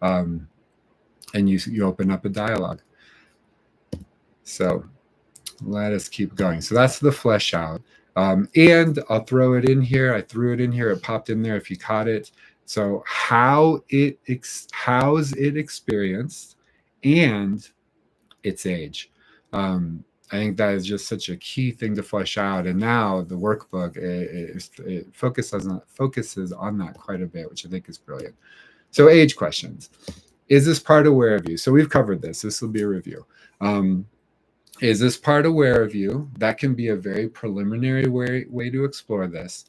And you open up a dialogue. So let us keep going. So that's the flesh out. And I'll throw it in here. I threw it in here. It popped in there if you caught it. So how's it experienced and its age. I think that is just such a key thing to flesh out. And now the workbook it focuses on that quite a bit, which I think is brilliant. So age questions. Is this part aware of you? So we've covered this. This will be a review. Is this part aware of you? That can be a very preliminary way to explore this.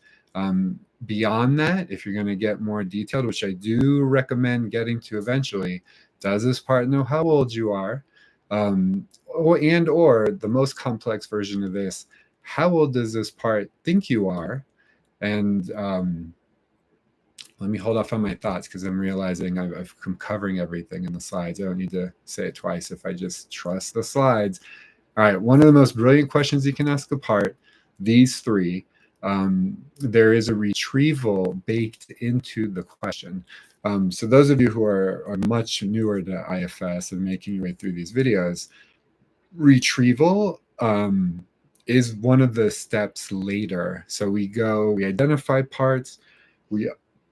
Beyond that, if you're going to get more detailed, which I do recommend getting to eventually, does this part know how old you are? Or the most complex version of this, how old does this part think you are? And let me hold off on my thoughts because I'm realizing I'm covering everything in the slides. I don't need to say it twice if I just trust the slides. All right, one of the most brilliant questions you can ask a part, these three, there is a retrieval baked into the question. So those of you who are much newer to IFS and making your way through these videos, retrieval is one of the steps later. So we identify parts, we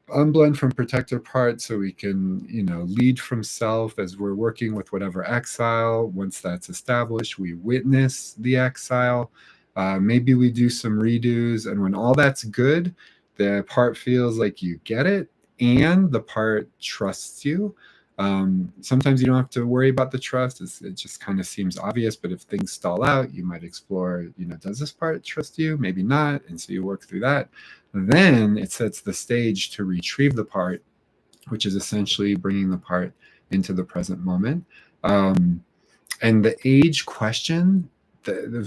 unblend from protector parts so we can, lead from self as we're working with whatever exile. Once that's established, we witness the exile. Maybe we do some redos, and when all that's good, the part feels like you get it and the part trusts you. Sometimes you don't have to worry about the trust. It just kind of seems obvious, but if things stall out, you might explore, does this part trust you? Maybe not. And so you work through that. Then it sets the stage to retrieve the part, which is essentially bringing the part into the present moment. And the age question,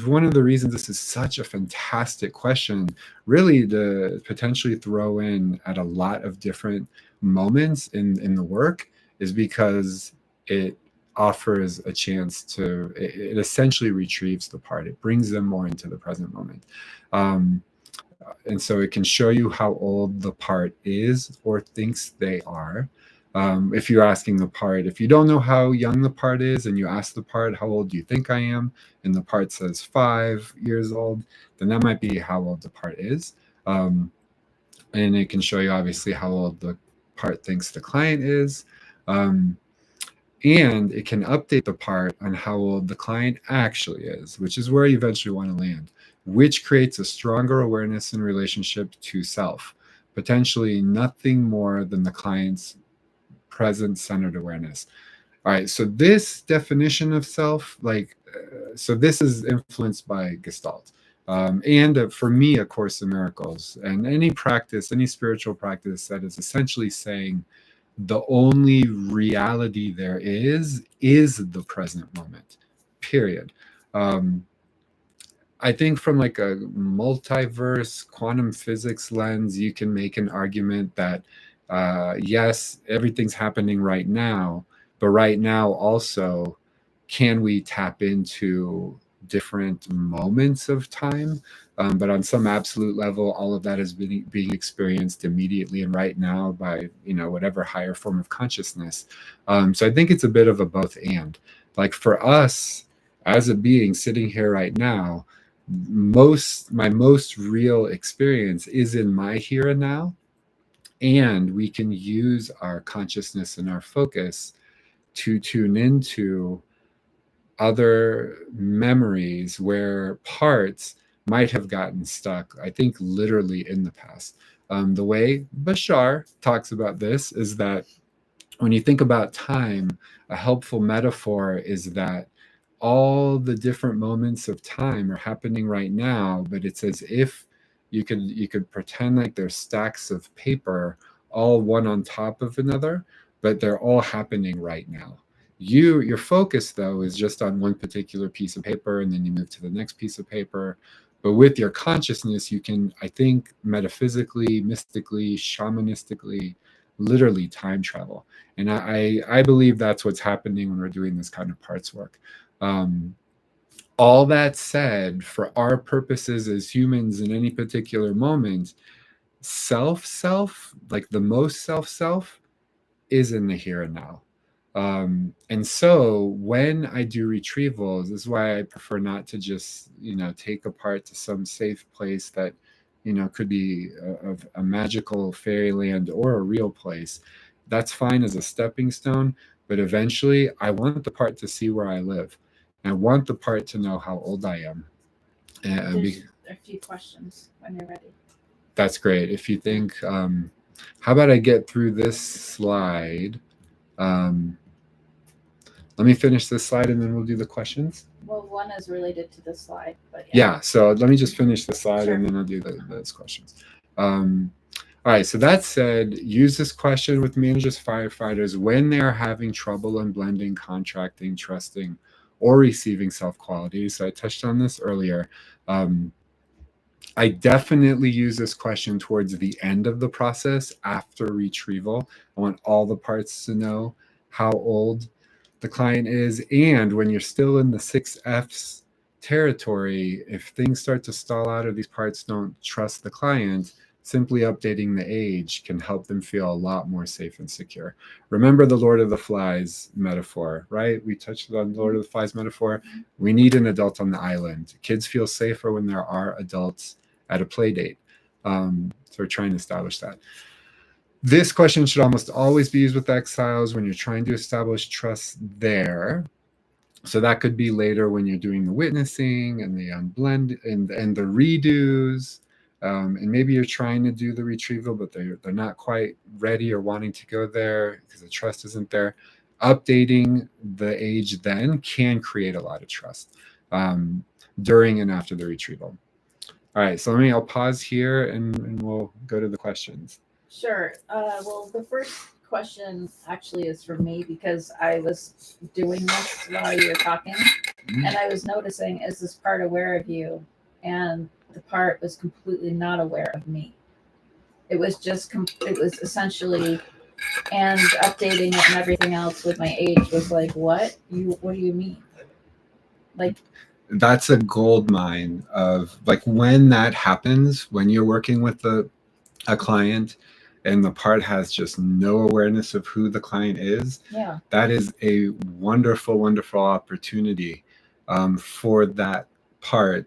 one of the reasons this is such a fantastic question, really to potentially throw in at a lot of different moments in the work, is because it offers a chance to, it essentially retrieves the part. It brings them more into the present moment. And so it can show you how old the part is or thinks they are. If you're asking the part, if you don't know how young the part is and you ask the part, how old do you think I am? And the part says 5 years old, then that might be how old the part is. And it can show you obviously how old the part thinks the client is. And it can update the part on how old the client actually is, which is where you eventually want to land, which creates a stronger awareness in relationship to self, potentially nothing more than the client's present centered awareness. All right, so this definition of self, so this is influenced by Gestalt. And for me, A Course in Miracles, and any practice, any spiritual practice that is essentially saying the only reality there is the present moment, period. I think from like a multiverse quantum physics lens, you can make an argument that yes, everything's happening right now, but right now also, can we tap into different moments of time? But on some absolute level, all of that is being experienced immediately and right now by whatever higher form of consciousness. So I think it's a bit of a both and. Like for us as a being sitting here right now, my most real experience is in my here and now, and we can use our consciousness and our focus to tune into other memories where parts might have gotten stuck, I think literally in the past. The way Bashar talks about this is that when you think about time, a helpful metaphor is that all the different moments of time are happening right now, but it's as if you could pretend like there's stacks of paper, all one on top of another, but they're all happening right now. Your focus though is just on one particular piece of paper, and then you move to the next piece of paper. But with your consciousness, you can, I think, metaphysically, mystically, shamanistically, literally time travel. And I believe that's what's happening when we're doing this kind of parts work. All that said, for our purposes as humans in any particular moment, self, like the most self, is in the here and now. And so when I do retrievals, this is why I prefer not to just, take a part to some safe place that, could be a magical fairyland or a real place. That's fine as a stepping stone, but eventually I want the part to see where I live. And I want the part to know how old I am. And There's a few questions when you're ready. That's great. If you think, how about I get through this slide? Let me finish this slide and then we'll do the questions. Well, one is related to the slide, but yeah. So let me just finish the slide Sure. and then I'll do those questions. All right, so that said, use this question with managers, firefighters when they are having trouble in blending, contracting, trusting, or receiving self-quality. So I touched on this earlier. I definitely use this question towards the end of the process after retrieval. I want all the parts to know how old the client is. And when you're still in the 6Fs territory, if things start to stall out or these parts don't trust the client, simply updating the age can help them feel a lot more safe and secure. Remember the Lord of the Flies metaphor, right? We touched on the Lord of the Flies metaphor. We need an adult on the island. Kids feel safer when there are adults at a play date. So we're trying to establish that. This question should almost always be used with exiles when you're trying to establish trust there. So that could be later when you're doing the witnessing and the unblend and the redos. And maybe you're trying to do the retrieval, but they're not quite ready or wanting to go there because the trust isn't there. Updating the age then can create a lot of trust during and after the retrieval. All right, so I'll pause here and we'll go to the questions. Sure. Well, the first question actually is for me because I was doing this while you were talking, and I was noticing, is this part aware of you? And the part was completely not aware of me. It was just, it was essentially, and updating it and everything else with my age was like, what do you mean? Like, that's a gold mine of like when that happens, when you're working with a client and the part has just no awareness of who the client is, Yeah. that is a wonderful, wonderful opportunity for that part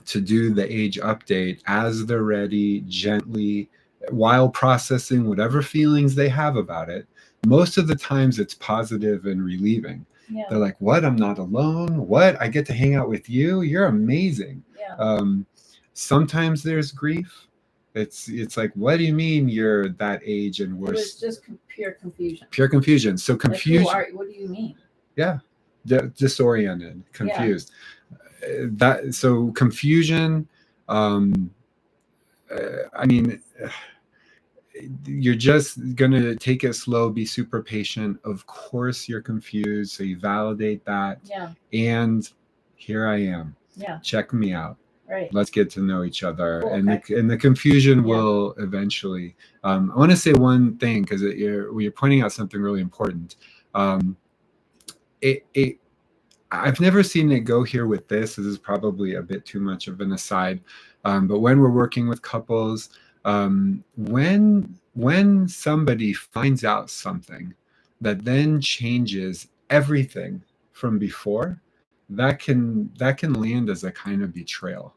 to do the age update as they're ready, gently, while processing whatever feelings they have about it. Most of the times it's positive and relieving. Yeah. They're like, what? I'm not alone. What? I get to hang out with you. You're amazing. Yeah. Sometimes there's grief. It's like, what do you mean you're that age and It we're was just pure confusion. pure confusion. So Like, confusion. what do you mean? Yeah. Disoriented, confused. So confusion. I mean, you're just gonna take it slow, be super patient. Of course you're confused, so you validate that. Yeah. And here I am. Yeah. Check me out. Right. Let's get to know each other. Cool, And okay. the confusion will eventually. I want to say one thing, because you're pointing out something really important. I've never seen it go here with this. This is probably a bit too much of an aside. But when we're working with couples, when somebody finds out something that then changes everything from before, that can land as a kind of betrayal.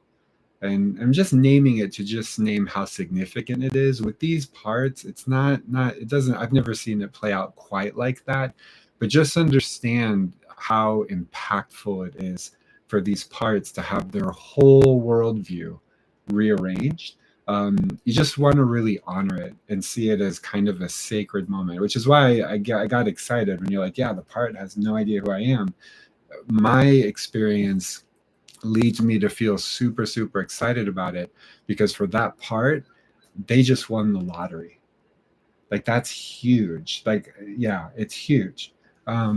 And I'm just naming it to just name how significant it is. With these parts, it's not it doesn't, I've never seen it play out quite like that, but just understand how impactful it is for these parts to have their whole worldview rearranged. You just want to really honor it and see it as kind of a sacred moment, which is why I got excited when you're like, yeah, the part has no idea who I am. My experience leads me to feel super, super excited about it, because for that part, they just won the lottery. Like, that's huge. Like, yeah, it's huge. I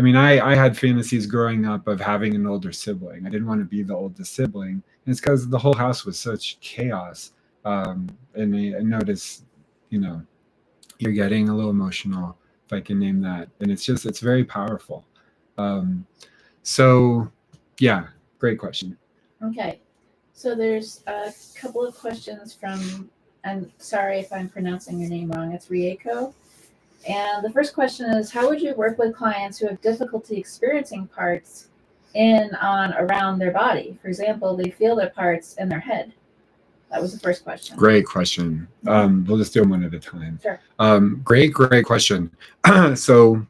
mean, I had fantasies growing up of having an older sibling. I didn't want to be the oldest sibling. And it's because the whole house was such chaos. And I noticed, you're getting a little emotional, if I can name that. And it's very powerful. So, yeah, great question. Okay. So there's a couple of questions from, and sorry if I'm pronouncing your name wrong, it's Rieko. And the first question is, how would you work with clients who have difficulty experiencing parts in, on, around their body? For example, they feel their parts in their head. That was the first question. Great question. We'll just do them one at a time. Sure. Great question. So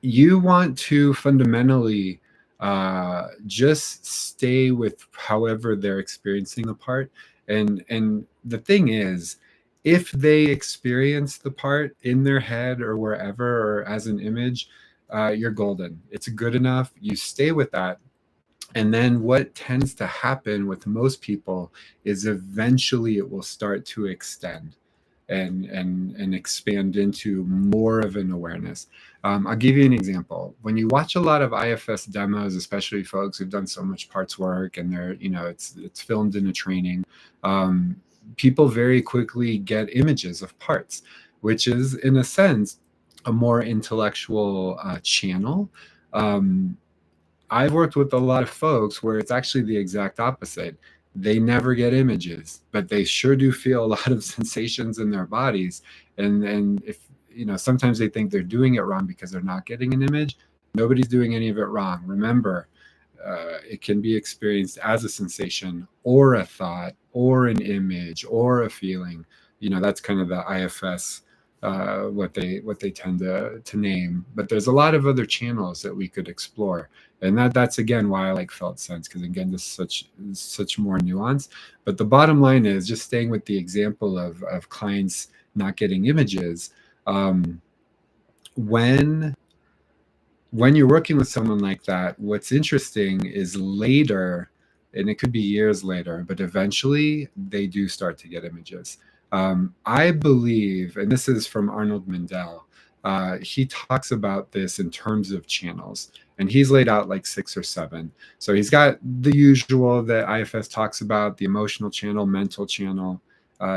you want to fundamentally just stay with however they're experiencing the part. And the thing is, if they experience the part in their head or wherever or as an image, you're golden. It's good enough. You stay with that. And then what tends to happen with most people is eventually it will start to extend and expand into more of an awareness. I'll give you an example. When you watch a lot of IFS demos, especially folks who've done so much parts work and they're, it's filmed in a training, people very quickly get images of parts, which is, in a sense, a more intellectual channel. I've worked with a lot of folks where it's actually the exact opposite. They never get images, but they sure do feel a lot of sensations in their bodies. And if, sometimes they think they're doing it wrong because they're not getting an image. Nobody's doing any of it wrong. Remember, it can be experienced as a sensation or a thought or an image or a feeling. That's kind of the IFS, what they tend to name. But there's a lot of other channels that we could explore. And that's again why I like felt sense, because again, this is such more nuance. But the bottom line is, just staying with the example of clients not getting images. When you're working with someone like that, what's interesting is later, and it could be years later, but eventually they do start to get images. I believe, and this is from Arnold Mindell, he talks about this in terms of channels, and he's laid out like 6 or 7. So he's got the usual that IFS talks about, the emotional channel, mental channel.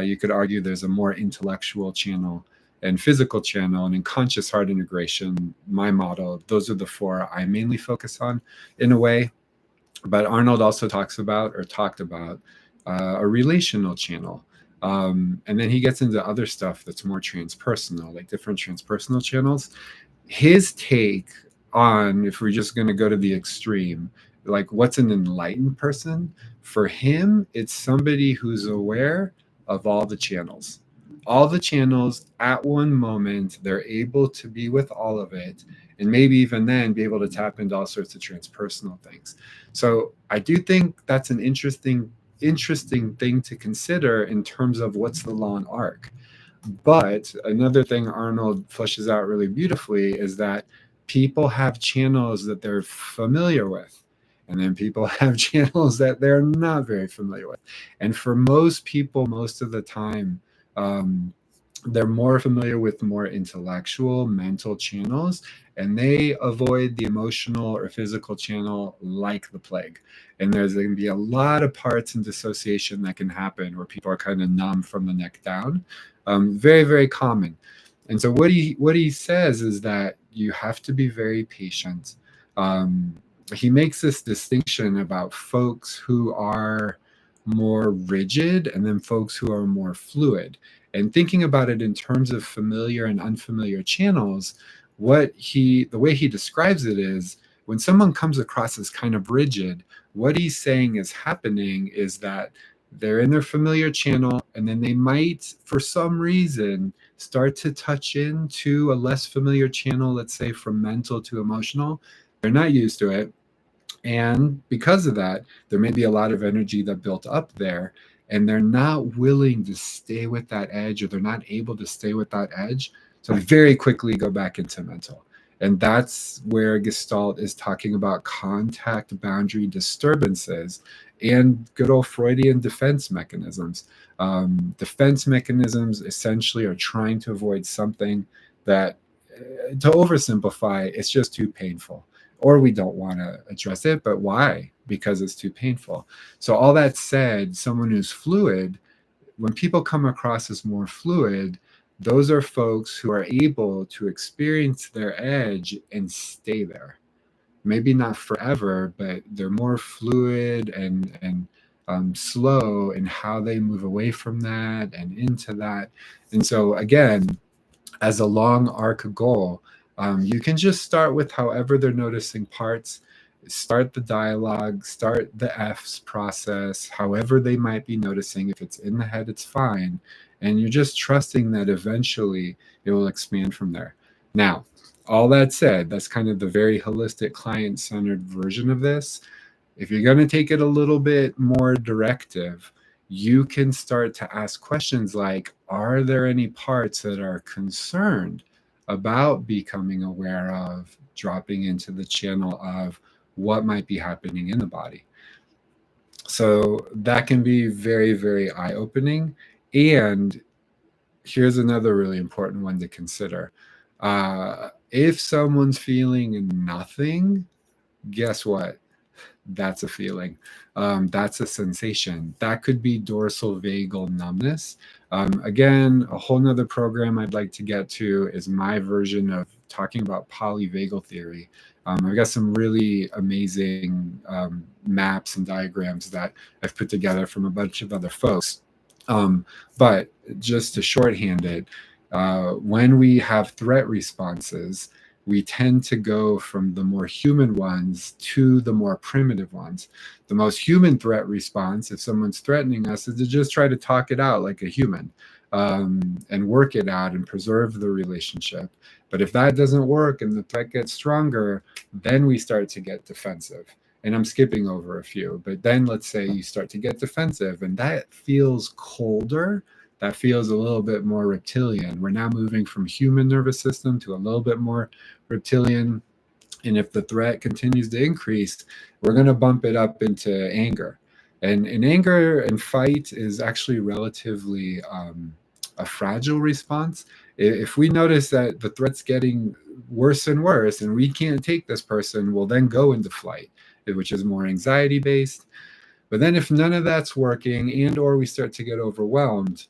You could argue there's a more intellectual channel and physical channel, and in conscious heart integration, my model, those are the 4 I mainly focus on in a way. But Arnold also talked about a relational channel. And then he gets into other stuff that's more transpersonal, like different transpersonal channels. His take on, if we're just going to go to the extreme, like what's an enlightened person? For him, it's somebody who's aware of all the channels. All the channels at one moment, they're able to be with all of it, and maybe even then be able to tap into all sorts of transpersonal things. So I do think that's an interesting thing to consider in terms of what's the long arc. But another thing Arnold fleshes out really beautifully is that people have channels that they're familiar with, and then people have channels that they're not very familiar with. And for most people, most of the time, um, they're more familiar with more intellectual, mental channels, and they avoid the emotional or physical channel like the plague. And there's going to be a lot of parts and dissociation that can happen where people are kind of numb from the neck down. Very, very common. And so what he says is that you have to be very patient. He makes this distinction about folks who are more rigid and then folks who are more fluid. And thinking about it in terms of familiar and unfamiliar channels, the way he describes it is when someone comes across as kind of rigid, what he's saying is happening is that they're in their familiar channel, and then they might, for some reason, start to touch into a less familiar channel, let's say from mental to emotional. They're not used to it. And because of that, there may be a lot of energy that built up there, and they're not willing to stay with that edge, or they're not able to stay with that edge. So they very quickly go back into mental. And that's where Gestalt is talking about contact boundary disturbances and good old Freudian defense mechanisms. Defense mechanisms essentially are trying to avoid something that, to oversimplify, it's just too painful, or we don't want to address it. But why? Because it's too painful. So all that said, someone who's fluid, when people come across as more fluid, those are folks who are able to experience their edge and stay there. Maybe not forever, but they're more fluid and slow in how they move away from that and into that. And so again, as a long arc goal, you can just start with however they're noticing parts, start the dialogue, start the F's process, however they might be noticing. If it's in the head, it's fine. And you're just trusting that eventually it will expand from there. Now, all that said, that's kind of the very holistic client-centered version of this. If you're going to take it a little bit more directive, you can start to ask questions like, are there any parts that are concerned about becoming aware of, dropping into the channel of what might be happening in the body? So that can be very, very eye-opening. And here's another really important one to consider. If someone's feeling nothing, guess what? That's a feeling. That's a sensation. That could be dorsal vagal numbness. Again, a whole nother program I'd like to get to is my version of talking about polyvagal theory. I've got some really amazing maps and diagrams that I've put together from a bunch of other folks. But just to shorthand it, when we have threat responses, we tend to go from the more human ones to the more primitive ones. The most human threat response, if someone's threatening us, is to just try to talk it out like a human, and work it out and preserve the relationship. But if that doesn't work and the threat gets stronger, then we start to get defensive. And I'm skipping over a few, but then let's say you start to get defensive, and that feels colder. That feels a little bit more reptilian. We're now moving from human nervous system to a little bit more reptilian. And if the threat continues to increase, we're going to bump it up into anger. And anger and fight is actually relatively a fragile response. If we notice that the threat's getting worse and worse and we can't take this person, we'll then go into flight, which is more anxiety based. But then if none of that's working and or we start to get overwhelmed,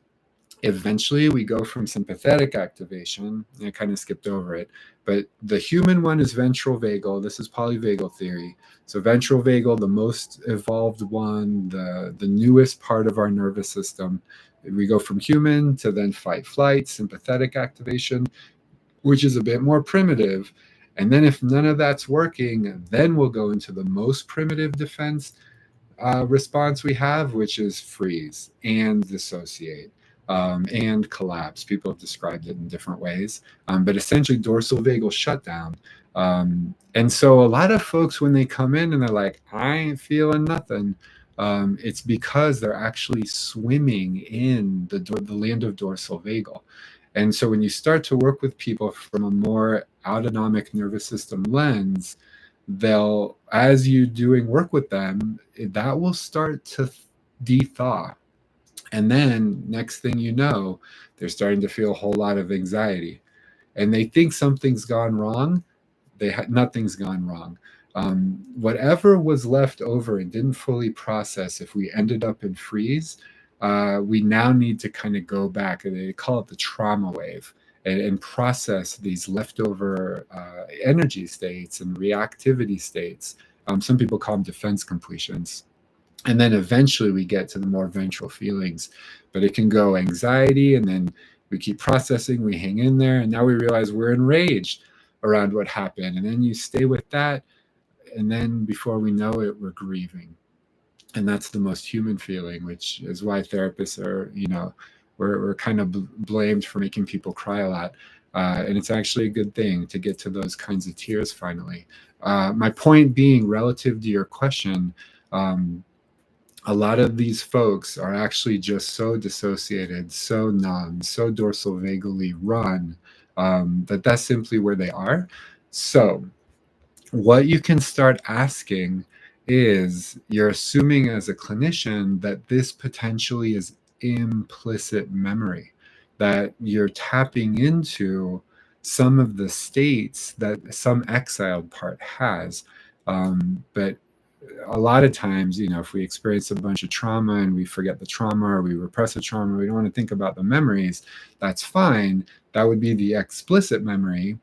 eventually we go from sympathetic activation. I kind of skipped over it, but the human one is ventral vagal. This is polyvagal theory. So ventral vagal, the most evolved one, the newest part of our nervous system. We go from human to then fight flight, sympathetic activation, which is a bit more primitive. And then if none of that's working, then we'll go into the most primitive defense response we have, which is freeze and dissociate and collapse. People have described it in different ways, but essentially dorsal vagal shutdown. And so a lot of folks, when they come in and they're like, I ain't feeling nothing, it's because they're actually swimming in the land of dorsal vagal. And so when you start to work with people from a more autonomic nervous system lens, they'll, as you doing work with them, that will start to de-thaw. And then next thing you know, they're starting to feel a whole lot of anxiety. And they think something's gone wrong. Nothing's gone wrong. Whatever was left over and didn't fully process, if we ended up in freeze, we now need to kind of go back, and they call it the trauma wave, and process these leftover energy states and reactivity states. Some people call them defense completions. And then eventually we get to the more ventral feelings, but it can go anxiety, and then we keep processing, we hang in there, and now we realize we're enraged around what happened. And then you stay with that, and then before we know it, we're grieving. And that's the most human feeling, which is why therapists are, we're kind of blamed for making people cry a lot. And it's actually a good thing to get to those kinds of tears finally. My point being, relative to your question, a lot of these folks are actually just so dissociated, so numb, so dorsal vagally run, that that's simply where they are. So what you can start asking is, you're assuming as a clinician that this potentially is implicit memory, that you're tapping into some of the states that some exiled part has. But a lot of times, if we experience a bunch of trauma and we forget the trauma, or we repress the trauma, we don't want to think about the memories, that's fine. That would be the explicit memory.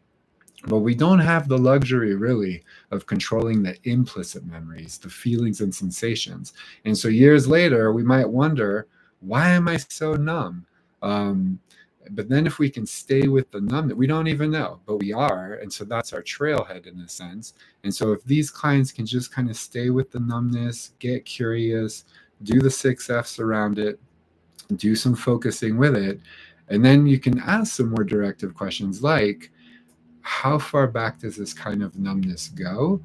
But we don't have the luxury, really, of controlling the implicit memories, the feelings and sensations. And so years later, we might wonder, why am I so numb? But then if we can stay with the numbness, we don't even know, but we are. And so that's our trailhead in a sense. And so if these clients can just kind of stay with the numbness, get curious, do the 6 F's around it, do some focusing with it, and then you can ask some more directive questions like, how far back does this kind of numbness go?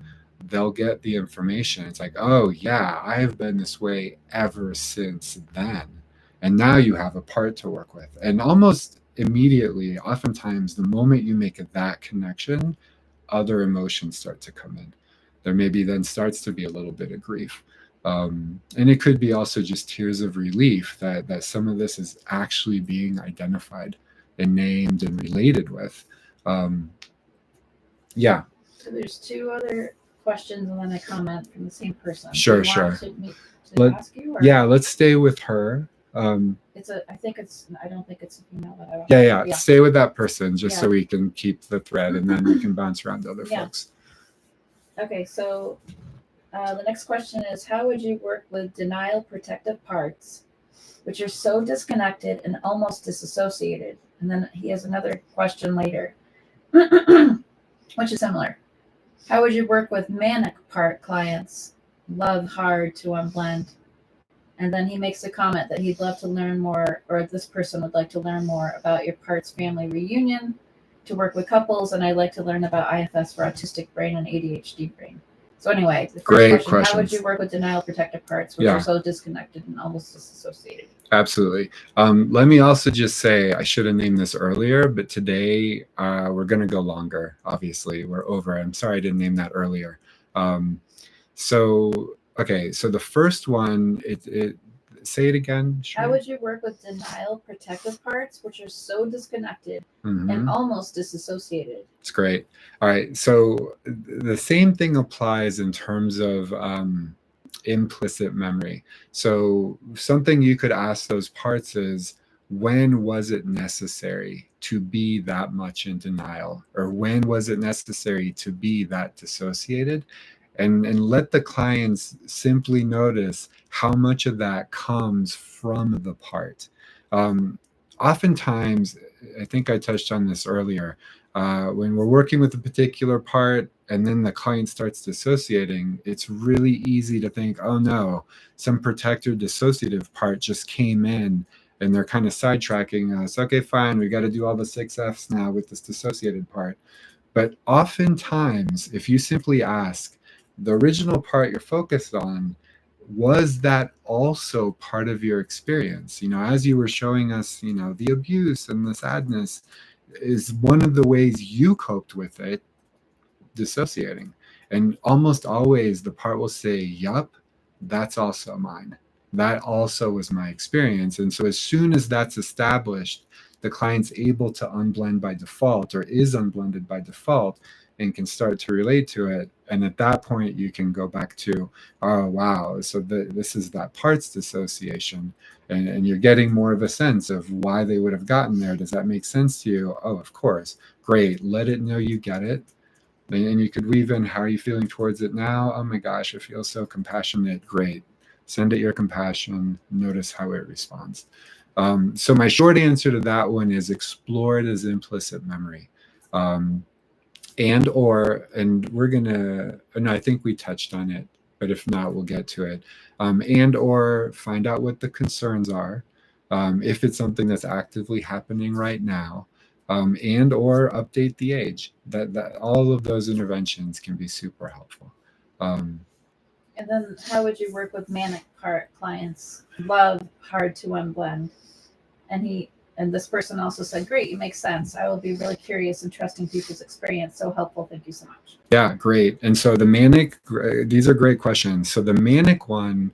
They'll get the information. It's like, oh yeah, I've been this way ever since then. And now you have a part to work with. And almost immediately, oftentimes, the moment you make that connection, other emotions start to come in. There maybe then starts to be a little bit of grief. And it could be also just tears of relief that some of this is actually being identified and named and related with. Yeah. So there's 2 other questions and then a comment from the same person. Sure. Ask you, or? Yeah, let's stay with her. I don't think it's a female, but yeah. Stay with that person just so we can keep the thread, and then we can bounce around to other folks. Okay, so the next question is, how would you work with denial protective parts, which are so disconnected and almost disassociated? And then he has another question later, which is similar. How would you work with manic part clients, love hard to unblend? And then he makes a comment that he'd love to learn more, or this person would like to learn more about your parts family reunion to work with couples. And I'd like to learn about IFS for autistic brain and ADHD brain. So anyway, the first question, how would you work with denial protective parts, which are so disconnected and almost disassociated? Absolutely. Let me also just say, I should have named this earlier, but today we're going to go longer. Obviously, we're over. I'm sorry I didn't name that earlier. Okay, so the first one, say it again. Sure. How would you work with denial protective parts, which are so disconnected and almost disassociated? It's great. All right, so the same thing applies in terms of implicit memory. So something you could ask those parts is, when was it necessary to be that much in denial? Or when was it necessary to be that dissociated? And let the clients simply notice how much of that comes from the part. Oftentimes, I think I touched on this earlier, when we're working with a particular part and then the client starts dissociating, it's really easy to think, oh no, some protector dissociative part just came in and they're kind of sidetracking us. Okay, fine, we got to do all the 6Fs now with this dissociated part. But oftentimes, if you simply ask the original part you're focused on, was that also part of your experience? As you were showing us, the abuse and the sadness, is one of the ways you coped with it dissociating? And almost always the part will say, yup, that's also mine. That also was my experience. And so as soon as that's established, the client's able to unblend by default, or is unblended by default, and can start to relate to it. And at that point, you can go back to, oh, wow, so this is that parts dissociation. And you're getting more of a sense of why they would have gotten there. Does that make sense to you? Oh, of course. Great. Let it know you get it. And you could weave in, how are you feeling towards it now? Oh my gosh, it feels so compassionate. Great. Send it your compassion. Notice how it responds. So my short answer to that one is explore it as implicit memory. And we're gonna, no, I think we touched on it, but if not, we'll get to it. And or find out what the concerns are, if it's something that's actively happening right now, and or update the age. That all of those interventions can be super helpful. And then how would you work with manic part clients? Love hard to unblend. And this person also said, great, it makes sense. I will be really curious and trusting people's experience. So helpful. Thank you so much. Yeah, great. And so the manic, these are great questions. So the manic one,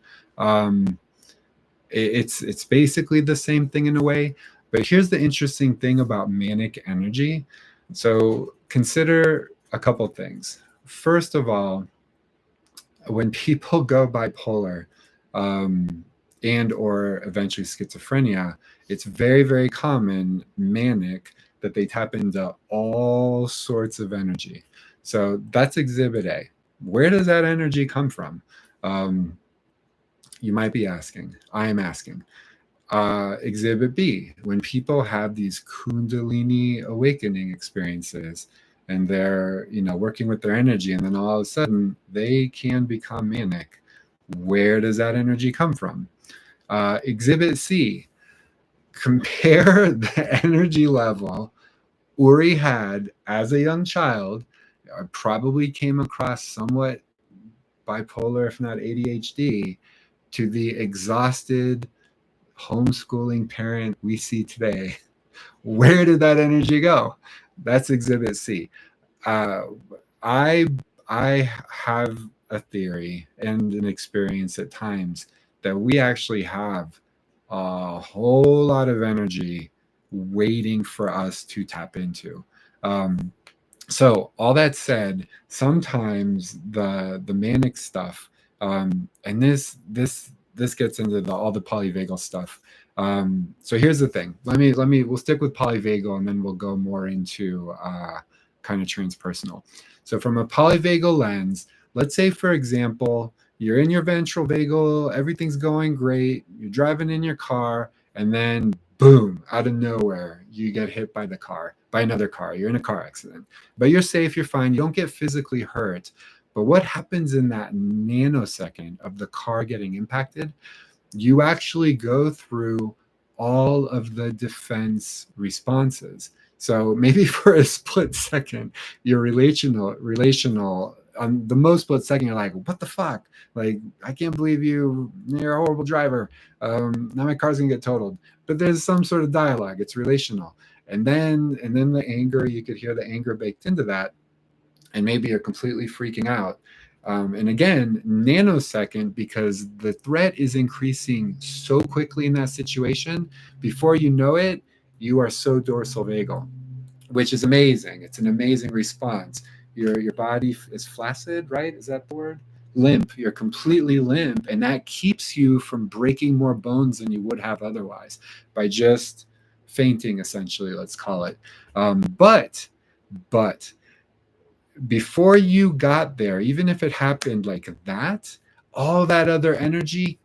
it's basically the same thing in a way. But here's the interesting thing about manic energy. So consider a couple things. First of all, when people go bipolar, and or eventually schizophrenia, it's very, very common, manic, that they tap into all sorts of energy. So that's exhibit A. Where does that energy come from? You might be asking. I am asking. Exhibit B, when people have these Kundalini awakening experiences and they're, working with their energy, and then all of a sudden they can become manic. Where does that energy come from? Exhibit C, compare the energy level Uri had as a young child, probably came across somewhat bipolar, if not ADHD, to the exhausted homeschooling parent we see today. Where did that energy go? That's exhibit C. I have a theory and an experience at times that we actually have a whole lot of energy waiting for us to tap into. So all that said, sometimes the manic stuff, and this gets into all the polyvagal stuff. So here's the thing. We'll stick with polyvagal, and then we'll go more into kind of transpersonal. So from a polyvagal lens, let's say, for example, you're in your ventral vagal, everything's going great, you're driving in your car, and then boom, out of nowhere, you get hit by another car. You're in a car accident, but you're safe, you're fine, you don't get physically hurt. But what happens in that nanosecond of the car getting impacted? You actually go through all of the defense responses. So maybe for a split second, you're relational. On the most split second, you're like, what the fuck? Like, I can't believe you're a horrible driver. Now my car's gonna get totaled. But there's some sort of dialogue. It's relational. And then the anger, you could hear the anger baked into that. And maybe you're completely freaking out. And again, nanosecond, because the threat is increasing so quickly in that situation. Before you know it, you are so dorsal vagal, which is amazing. It's an amazing response. Your body is flaccid, right? Is that the word? Limp. You're completely limp, and that keeps you from breaking more bones than you would have otherwise by just fainting, essentially, let's call it. But before you got there, even if it happened like that, all that other energy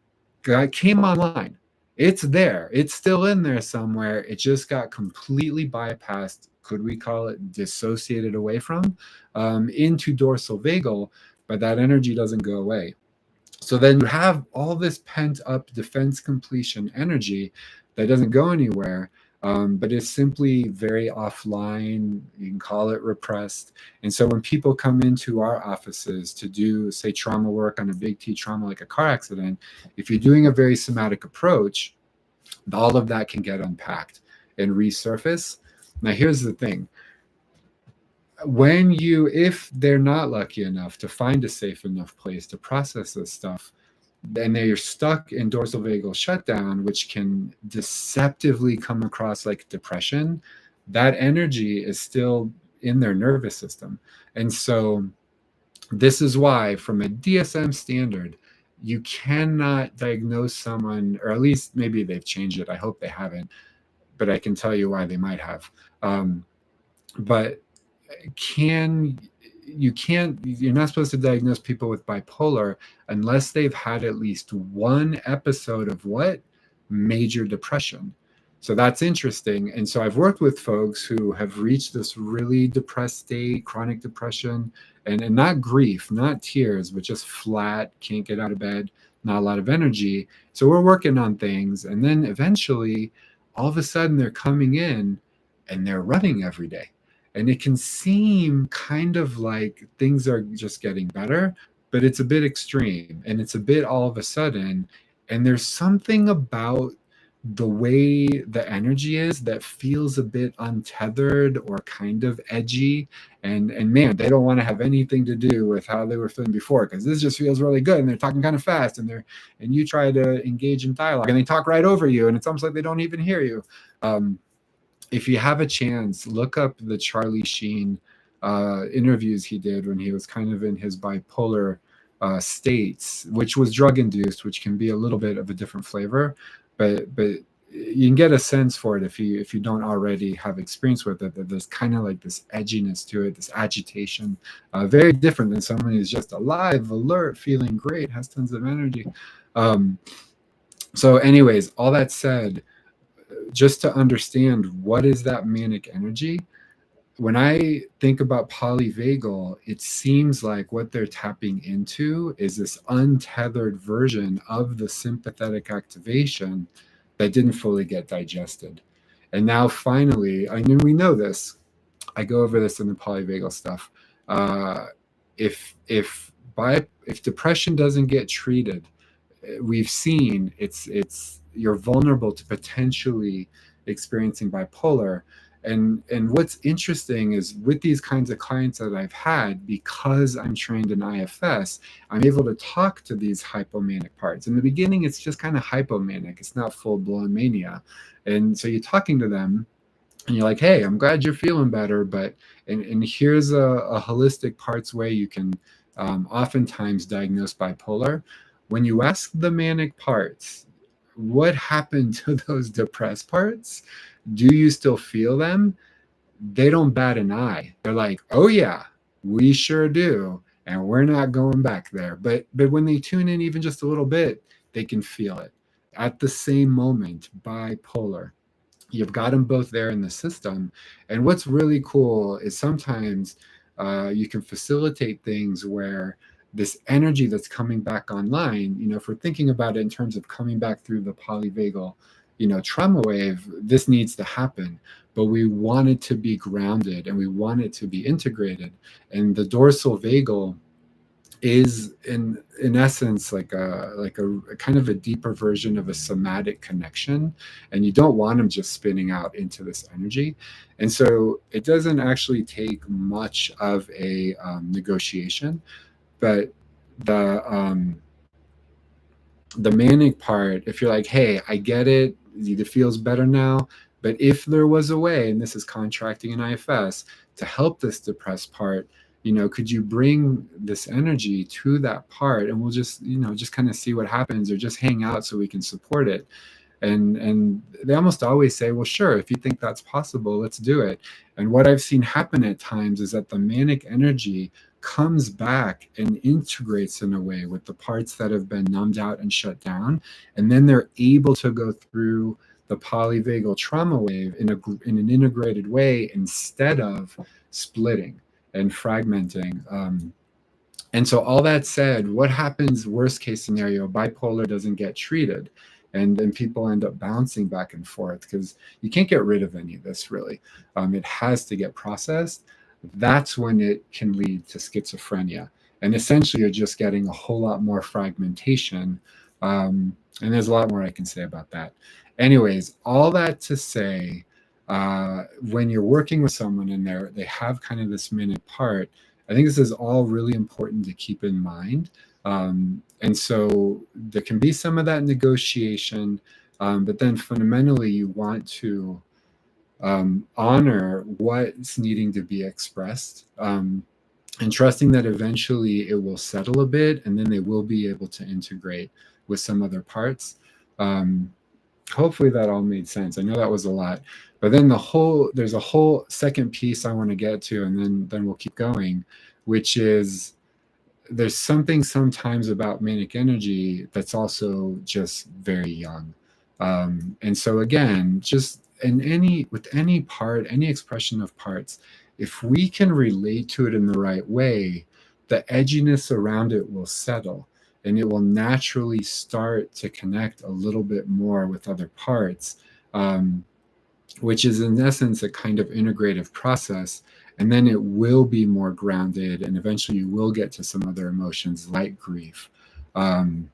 came online. It's there. It's still in there somewhere. It just got completely bypassed. Could we call it dissociated away from into dorsal vagal, but that energy doesn't go away. So then you have all this pent up defense completion energy that doesn't go anywhere, but is simply very offline. You can call it repressed. And so when people come into our offices to do, say, trauma work on a big T trauma like a car accident, if you're doing a very somatic approach, all of that can get unpacked and resurface. Now, here's the thing. If they're not lucky enough to find a safe enough place to process this stuff, then they're stuck in dorsal vagal shutdown, which can deceptively come across like depression. That energy is still in their nervous system. And so this is why, from a DSM standard, you cannot diagnose someone, or at least maybe they've changed it. I hope they haven't, but I can tell you why they might have. But you're not supposed to diagnose people with bipolar unless they've had at least one episode of what? Major depression. So that's interesting. And so I've worked with folks who have reached this really depressed state, chronic depression, and not grief, not tears, but just flat, can't get out of bed, not a lot of energy. So we're working on things. And then eventually, all of a sudden, they're coming in and they're running every day. And it can seem kind of like things are just getting better, but it's a bit extreme and it's a bit all of a sudden. And there's something about the way the energy is that feels a bit untethered or kind of edgy. And man, they don't want to have anything to do with how they were feeling before, because this just feels really good. And they're talking kind of fast, and you try to engage in dialogue and they talk right over you. And it's almost like they don't even hear you. If you have a chance, look up the Charlie Sheen interviews he did when he was kind of in his bipolar states, which was drug induced, which can be a little bit of a different flavor, but you can get a sense for it if you don't already have experience with it, that there's kind of like this edginess to it, this agitation, very different than someone who's just alive, alert, feeling great, has tons of energy. So anyways, all that said, just to understand what is that manic energy, when I think about polyvagal, it seems like what they're tapping into is this untethered version of the sympathetic activation that didn't fully get digested. And now finally, I mean, we know this, I go over this in the polyvagal stuff. If depression doesn't get treated, we've seen it's you're vulnerable to potentially experiencing bipolar. And what's interesting is with these kinds of clients that I've had, because I'm trained in IFS, I'm able to talk to these hypomanic parts. In the beginning, it's just kind of hypomanic. It's not full-blown mania. And so you're talking to them and you're like, hey, I'm glad you're feeling better, but and here's a holistic parts way you can oftentimes diagnose bipolar. When you ask the manic parts, what happened to those depressed parts? Do you still feel them? They don't bat an eye. They're like, oh yeah, we sure do. And we're not going back there. But when they tune in even just a little bit, they can feel it. At the same moment, bipolar. You've got them both there in the system. And what's really cool is sometimes you can facilitate things where this energy that's coming back online, if we're thinking about it in terms of coming back through the polyvagal, trauma wave, this needs to happen, but we want it to be grounded and we want it to be integrated. And the dorsal vagal is in essence like a kind of a deeper version of a somatic connection, and you don't want them just spinning out into this energy. And so it doesn't actually take much of a negotiation, but the manic part, if you're like, hey, I get it, it feels better now, but if there was a way, and this is contracting in IFS, to help this depressed part, could you bring this energy to that part, and we'll just kind of see what happens, or just hang out so we can support it. And they almost always say, well, sure, if you think that's possible, let's do it. And what I've seen happen at times is that the manic energy comes back and integrates in a way with the parts that have been numbed out and shut down. And then they're able to go through the polyvagal trauma wave in an integrated way instead of splitting and fragmenting. And so all that said, what happens worst case scenario, bipolar doesn't get treated and then people end up bouncing back and forth because you can't get rid of any of this really. It has to get processed. That's when it can lead to schizophrenia. And essentially you're just getting a whole lot more fragmentation. And there's a lot more I can say about that. Anyways, all that to say, when you're working with someone and they have kind of this minute part, I think this is all really important to keep in mind. And so there can be some of that negotiation, but then fundamentally you want to honor what's needing to be expressed, and trusting that eventually it will settle a bit and then they will be able to integrate with some other parts. Hopefully that all made sense. I know that was a lot, but then there's a whole second piece I want to get to, and then we'll keep going, which is there's something sometimes about manic energy that's also just very young. And so again, just with any part, any expression of parts, if we can relate to it in the right way, the edginess around it will settle and it will naturally start to connect a little bit more with other parts, which is in essence a kind of integrative process. And then it will be more grounded and eventually you will get to some other emotions like grief. And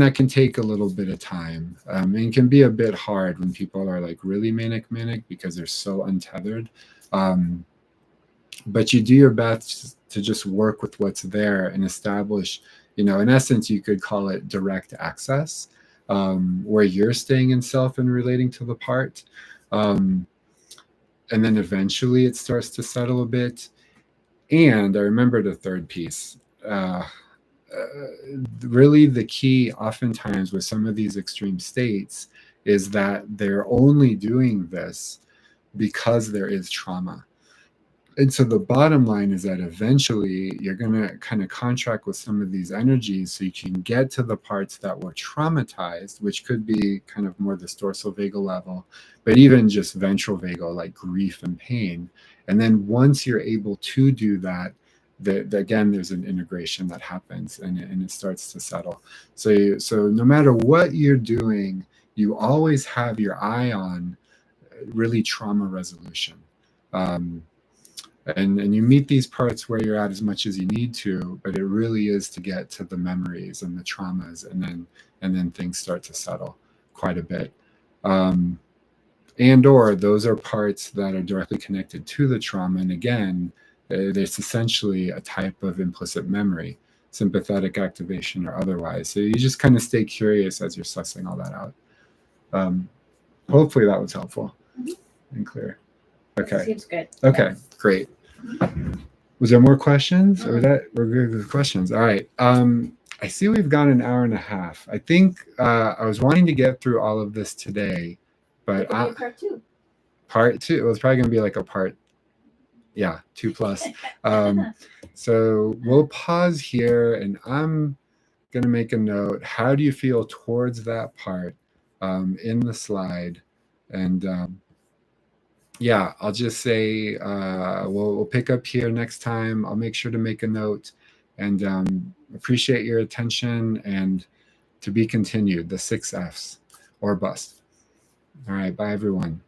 that can take a little bit of time, and can be a bit hard when people are like really manic because they're so untethered. But you do your best to just work with what's there and establish, in essence, you could call it direct access, where you're staying in self and relating to the part. And then eventually it starts to settle a bit. And I remember the third piece. Really the key oftentimes with some of these extreme states is that they're only doing this because there is trauma. And so the bottom line is that eventually you're going to kind of contract with some of these energies so you can get to the parts that were traumatized, which could be kind of more this dorsal vagal level, but even just ventral vagal, like grief and pain. And then once you're able to do that, again, there's an integration that happens and it starts to settle. So no matter what you're doing, you always have your eye on really trauma resolution. And you meet these parts where you're at as much as you need to, but it really is to get to the memories and the traumas, and then things start to settle quite a bit. Or those are parts that are directly connected to the trauma. And again, there's essentially a type of implicit memory, sympathetic activation or otherwise. So you just kind of stay curious as you're sussing all that out. Hopefully that was helpful and clear. Okay. Seems good. Okay, great. Was there more questions? Or we're good with questions. All right. I see we've gone an hour and a half. I think I was wanting to get through all of this today, but part two. Part two. It was probably going to be like a part, 2+. So we'll pause here, and I'm going to make a note. How do you feel towards that part in the slide? And I'll just say we'll pick up here next time. I'll make sure to make a note, and appreciate your attention, and to be continued, the 6 Fs or bust. All right, bye everyone.